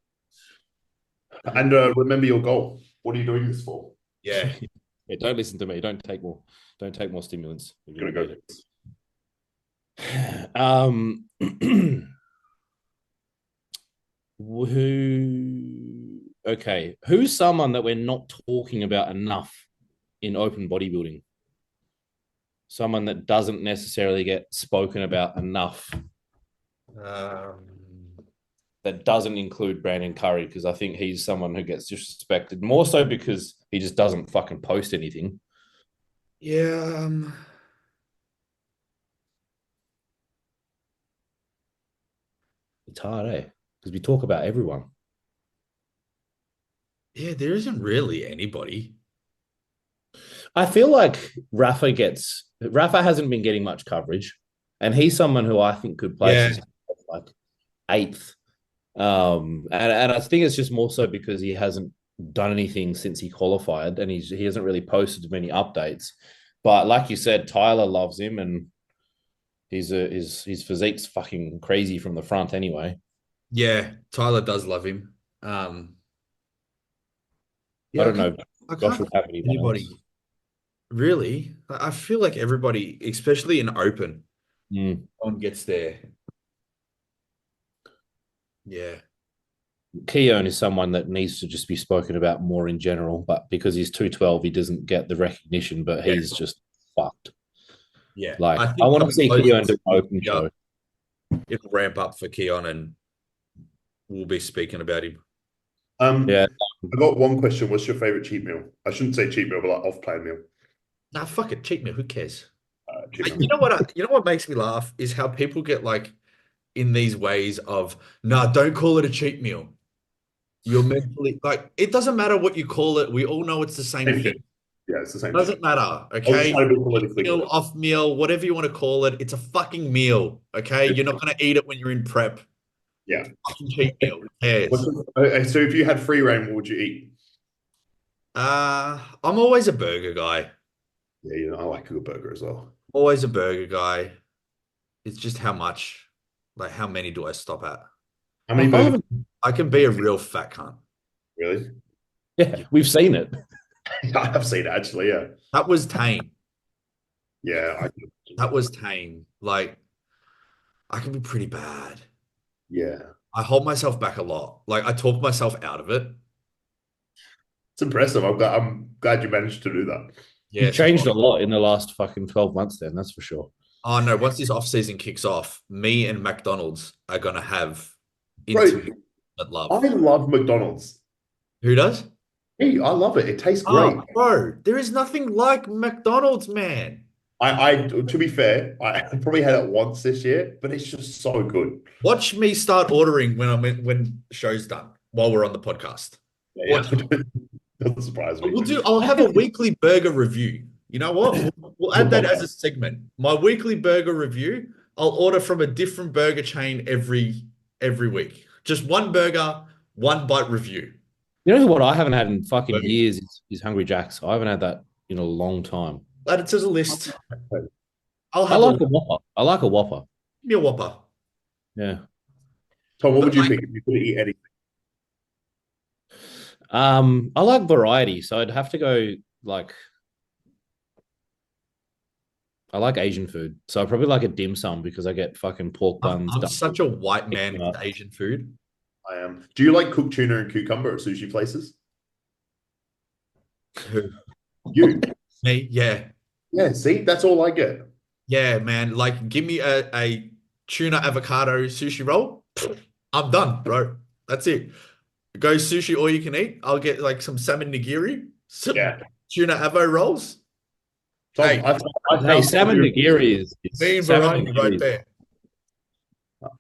And remember your goal. What are you doing this for?
Yeah.
yeah, don't listen to me. Don't take more. Don't take more stimulants. You're
Gonna
gonna
go.
need it. Who? Okay, who's someone that we're not talking about enough in open bodybuilding? Someone that doesn't necessarily get spoken about enough.
Um,
That doesn't include Brandon Curry, because I think he's someone who gets disrespected more so because he just doesn't fucking post anything.
yeah.
It's hard, eh? Because we talk about everyone.
Yeah, there isn't really anybody.
I feel like Rafa hasn't been getting much coverage, and he's someone who I think could place
Yeah.
as like eighth. And I think it's just more so because he hasn't done anything since he qualified, and he hasn't really posted many updates. But like you said, Tyler loves him, and his physique's fucking crazy from the front anyway.
Yeah, Tyler does love him. Yeah,
I don't know.
I
Josh
can't
would
think
have
of
anyone
anybody.
else.
Really? I feel like everybody, especially in open,
Mm.
on gets there. Yeah.
Keown is someone that needs to just be spoken about more in general, but because he's 212, he doesn't get the recognition, but he's just fucked.
Yeah.
Like,
I
I
think
want to see Keown do an open
yeah,
show.
it'll ramp up for Keon and we'll be speaking about him.
Yeah.
I got one question. What's your favorite cheat meal? I shouldn't say cheat meal, but like off-plan meal.
Nah, fuck it, cheat meal. Who cares?
Cheat
You
meal.
know what? You know what makes me laugh is how people get like in these ways of, nah, don't call it a cheat meal. You're mentally like it doesn't matter what you call it. We all know it's the same
Same
thing.
shit. Yeah, it's the same shit.
Doesn't matter.
I was just
Okay.
trying to be
Cheat
politically
meal,
correct.
off meal, whatever you want to call it. It's a fucking meal. Okay. You're not gonna eat it when you're in prep.
Yeah.
Fucking cheat meal. Who cares?
So if you had free reign, what would you eat?
I'm always a burger guy.
Yeah, you know, I like a good burger as well.
Always a burger guy. It's just how much, like how many do I stop at?
How many
Like, I
burgers?
haven't-
I can be a real fat cunt.
Really?
yeah, we've seen it.
I have seen it actually. Yeah.
That was tame.
Yeah.
That was tame. Like I can be pretty bad.
Yeah.
I hold myself back a lot. Like I talk myself out of it.
It's impressive. I'm glad you managed to do that.
Yeah.
You've changed a lot in the last fucking 12 months then, that's for sure.
Oh no, once this off season kicks off, me and McDonald's are gonna have
Bro,
intimate
I
love.
love McDonald's.
Who does?
Hey, I love it. It tastes great.
Oh, bro, there is nothing like McDonald's, man.
To be fair, I probably had it once this year, but it's just so good.
Watch me start ordering when the show's done while we're on the podcast.
Yeah, doesn't surprise me.
I'll have a weekly burger review. You know what? We'll add that as a segment. My weekly burger review. I'll order from a different burger chain every week. Just one burger, one bite review.
You know what I haven't had in fucking
Burger.
years is Hungry Jack's. I haven't had that in a long time.
Add it to the list. I'll
I
have
like a Whopper. I like a Whopper.
give me a Whopper.
Yeah.
Tom, what would you pick if you could eat anything?
I like variety, so I'd have to go like I like Asian food. So I probably like a dim sum because I get fucking pork buns.
I'm such a white man
Yeah.
with Asian food.
I am. Do you like cooked tuna and cucumber at sushi places?
Who?
You?
Me? Yeah.
Yeah, see, that's all I get.
Yeah, man. Like, give me a tuna avocado sushi roll. I'm done, bro. That's it. Go sushi all you can eat. I'll get like some salmon nigiri, some
Yeah.
tuna avo rolls.
Tom,
Hey,
I
Hey,
found
salmon
someone-
nigiri is
Me and
salmon
variety
nigiri
right
is-
there.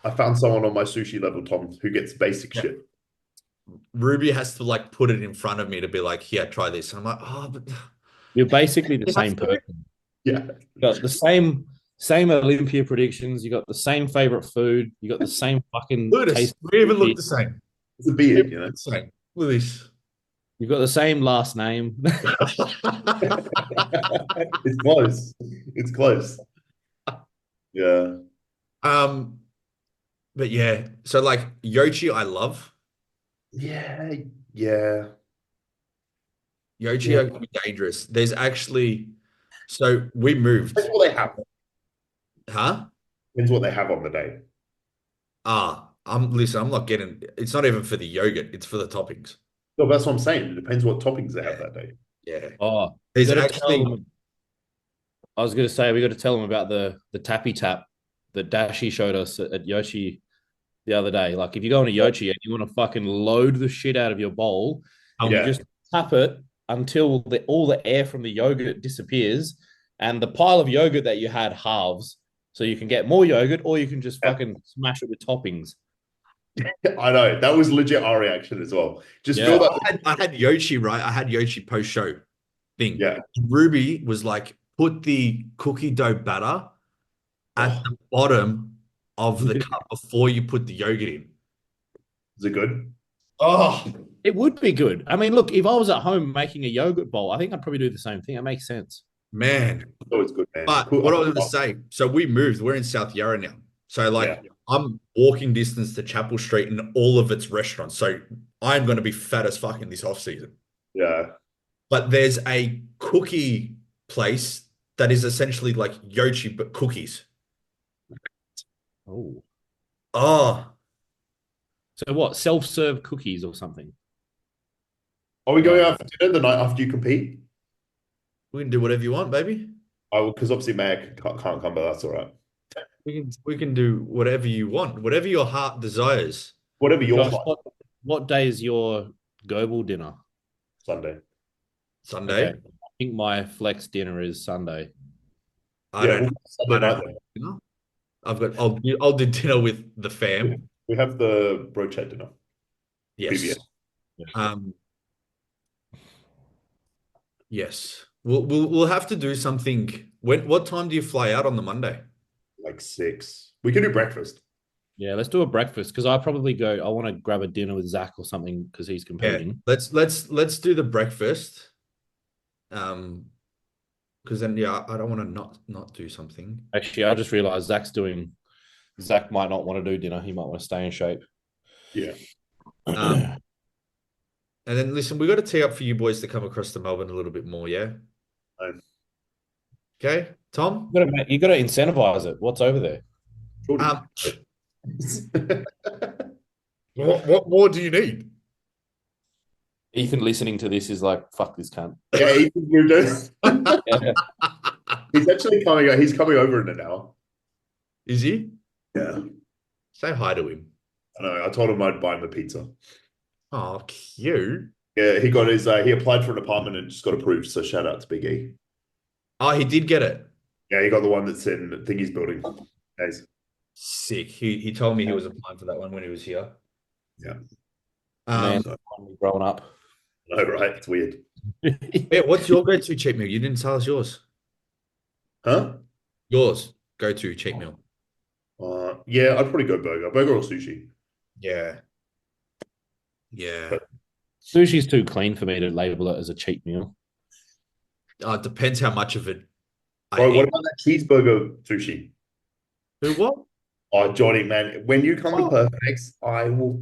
I found someone on my sushi level, Tom, who gets basic
Yeah.
shit.
Ruby has to like put it in front of me to be like, here, try this. And I'm like, oh, but
You're basically the
You have
same
to.
person.
Yeah.
You got the same Olympia predictions. You got the same favorite food. You got the same fucking
look at us.
taste.
We even look the same.
It's a beard, you know.
The same. Look at this.
You've got the same last name.
It's close. It's close. Yeah.
But yeah, so like Yochi, I love.
Yeah. Yeah.
Yochi
Yeah.
are gonna be dangerous. There's actually, so we moved,
Depends what they have.
huh?
Depends what they have on the day.
Listen, I'm not getting, it's not even for the yogurt, it's for the toppings.
No, that's what I'm saying. It depends what toppings they have that day.
Yeah.
Oh,
There's
we gotta
actually,
tell them- I was going to say we got to tell them about the tappy tap that Dashi showed us at Yoshi the other day. Like if you go on a Yoshi and you want to fucking load the shit out of your bowl, and
Yeah.
you just tap it until all the air from the yogurt disappears, and the pile of yogurt that you had halves, so you can get more yogurt, or you can just fucking smash it with toppings.
I know. That was legit our reaction as well. Just
Yeah.
feel that.
I had Yoshi, right? I had Yoshi post show thing.
Yeah.
Ruby was like, put the cookie dough batter at the bottom of the cup before you put the yogurt in.
Is it good?
Oh,
It would be good. I mean, look, if I was at home making a yogurt bowl, I think I'd probably do the same thing. It makes sense.
man.
It's always good, man.
But
Cool.
what I was going to say, so we moved. We're in South Yarra now. So like
Yeah.
I'm walking distance to Chapel Street and all of its restaurants. So I'm going to be fat as fuck in this off season.
Yeah.
But there's a cookie place that is essentially like Yoshi but cookies.
Oh.
Oh,
So what? Self-serve cookies or something?
Are we going out for dinner the night after you compete?
we can do whatever you want, baby.
Because obviously Mag can't come, but that's all right.
We can do whatever you want, whatever your heart desires.
Whatever your
Josh,
heart.
what day is your Global dinner.
Sunday.
Sunday.
Okay. I think my flex dinner is Sunday.
I don't.
Sunday
I don't
night.
have dinner. I'll do dinner with the fam.
We have the bro chat dinner.
Yes.
BBS.
Um. Yes. We'll have to do something. What time do you fly out on the Monday?
Like 6. We can do breakfast.
Yeah, let's do a breakfast because I probably go. I want to grab a dinner with Zach or something because he's
Yeah.
competing.
Let's do the breakfast. Because then I don't want to not do something.
Actually, I just realized Zach might not want to do dinner. He might want to stay in shape.
Yeah.
And then listen, we got to tee up for you boys to come across to Melbourne a little bit more, yeah? Okay, Tom?
You got to incentivize it. What's over there?
What more do you need?
Ethan listening to this is like, fuck this cunt.
Yeah, Ethan moved us.
Yeah.
He's actually coming. He's coming over in an hour.
Is he?
Yeah.
Say hi to him.
I know. I told him I'd buy him a pizza.
Oh, cute.
Yeah, he got his. He applied for an apartment and just got approved. So shout out to Big E.
Oh, he did get it.
Yeah, he got the one that's in Thingy's building. Guys.
Sick. He told me he was applying for that one when he was here.
Yeah.
Man,
So-
growing up.
I know, right? It's weird.
Yeah, what's your go-to cheat meal? You didn't tell us yours.
Huh?
Yours go-to cheat meal.
Yeah, I'd probably go burger or sushi.
Yeah. Yeah.
But-
Sushi's too clean for me to label it as a cheat meal.
It depends how much of it I
Bro,
eat.
what about that cheeseburger sushi?
Who what?
Oh, Johnny, man, when you come to
Oh.
Perth next,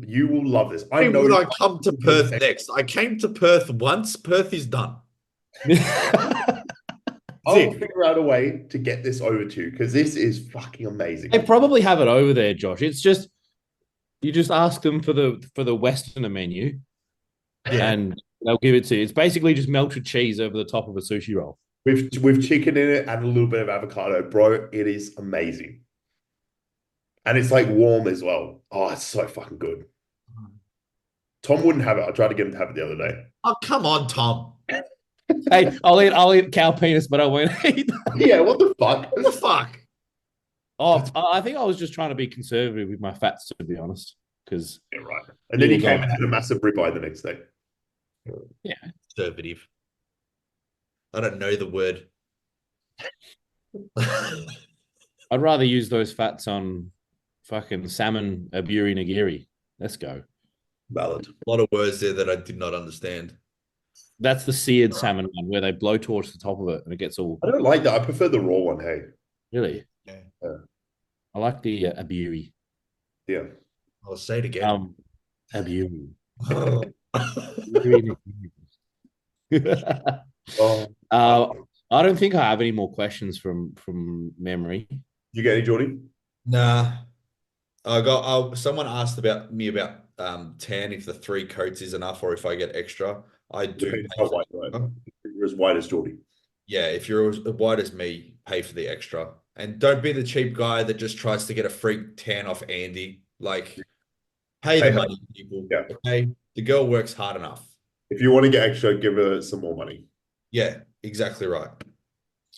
you will love this. I
When
know
would I come to Perth next? I came to Perth once. Perth is done.
I'll figure out a way to get this over to you because this is fucking amazing.
They probably have it over there, Josh. It's just you just ask them for the Westerner menu, and they'll give it to you. It's basically just melted cheese over the top of a sushi roll
With chicken in it and a little bit of avocado, bro. It is amazing, and it's like warm as well. Oh, it's so fucking good. Tom wouldn't have it. I tried to get him to have it the other day.
Oh, come on, Tom.
Hey, I'll eat cow penis, but I won't eat.
Yeah, what the fuck?
What the fuck?
Oh, I think I was just trying to be conservative with my fats, to be honest. Because
Yeah, right. And then he
You
came
got
and had a massive ribeye the next day.
Conservative. I don't know the word.
I'd rather use those fats on fucking salmon aburi nigiri. Let's go.
Valid.
A lot of words there that I did not understand.
That's the seared salmon one where they blow torch the top of it and it gets all
I don't like that. I prefer the raw one. Hey.
really.
Yeah.
I like the aburi.
Yeah.
I'll say it again.
Aburi.
Oh.
Aburi nigiri.
Oh,
I don't think I have any more questions from memory.
you get any, Jordy?
Nah. Someone asked me about tan if the 3 coats is enough or if I get extra. I do.
It's not white, right? You're as white as Jordy.
Yeah, if you're as white as me, pay for the extra. And don't be the cheap guy that just tries to get a freak tan off Andy. Like, pay the
Pay her.
money, people.
Yeah.
Okay? The girl works hard enough.
If you want to get extra, give her some more money.
Yeah, exactly right.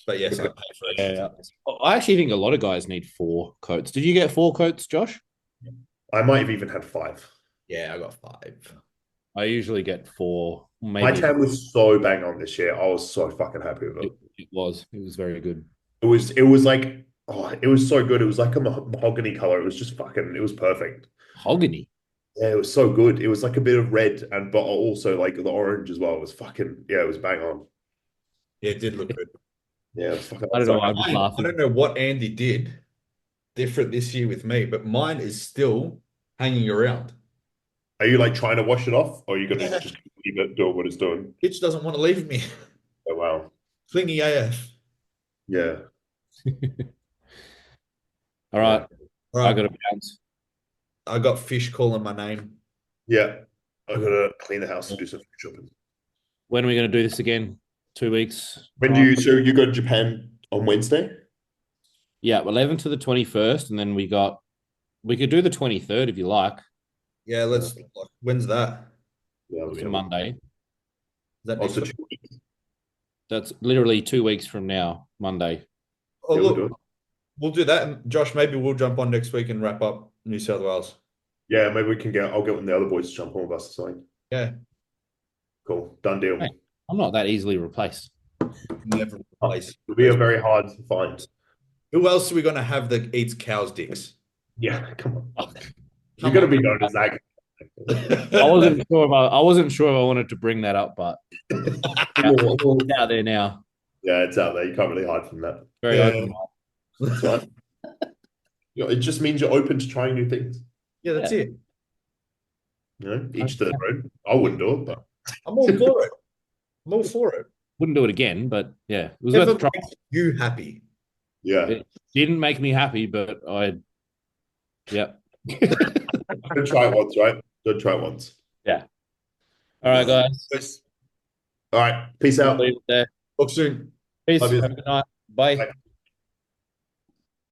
But yes, I pay for it.
Yeah. I actually think a lot of guys need 4 coats. Did you get 4 coats, Josh?
I might have even had 5.
Yeah, I got 5.
I usually get 4. Maybe
My tan was so bang on this year. I was so fucking happy with it.
it was very good.
It was like, oh, it was so good. It was like a mahogany color. It was just fucking, it was perfect.
Mahogany.
Yeah, it was so good. It was like a bit of red but also like the orange as well. It was fucking, yeah, it was bang on.
Yeah, it did look good.
Yeah, it was fucking,
I don't know.
so-
I'm just
I
laughing.
don't know what Andy did different this year with me, but mine is still hanging around.
Are you like trying to wash it off, or are you gonna
Yeah.
just leave it doing what it's doing?
Bitch doesn't want to leave me.
Oh wow.
Clingy AF.
Yeah.
All right.
All
I
right,
got to bounce.
I got fish calling my name.
Yeah. I gotta clean the house and do some food shopping.
When are we going to do this again? 2 weeks.
So you go to Japan on Wednesday?
Yeah, 11 to the 21st, and then we could do the 23rd if you like.
Yeah, when's that?
Yeah,
It's a Monday.
That
Also,
next
2 weeks.
That's literally 2 weeks from now, Monday.
Oh,
Yeah, we'll do
look,
it.
we'll do that. And Josh, maybe we'll jump on next week and wrap up New South Wales.
Yeah, maybe we can get. I'll get one of the other boys to jump on with us or something.
Yeah.
Cool, done deal.
Hey. I'm not that easily replaced.
Never replace.
It'll be a very hard to find.
Who else are we going to have that eats cows' dicks?
Yeah, come on. You're
Come
gonna
on.
be known as that.
I wasn't sure if I wanted to bring that up, but
Well,
it's out there now.
yeah, it's out there. You can't really hide from that.
Very
Yeah.
open.
That's right. It just means you're open to trying new things.
Yeah, that's it.
You know, each to their own. I wouldn't do it, but
I'm all for it. I'm all for it.
Wouldn't do it again, but yeah, it was
Never
worth a try.
makes you happy.
yeah.
It didn't make me happy, but yeah.
Don't try it once, right? Don't try it once.
Yeah. All right, guys.
Yes.
All right. Peace out.
Leave it there.
Talk soon.
Peace.
Love you.
Have a good night. Bye.
Bye.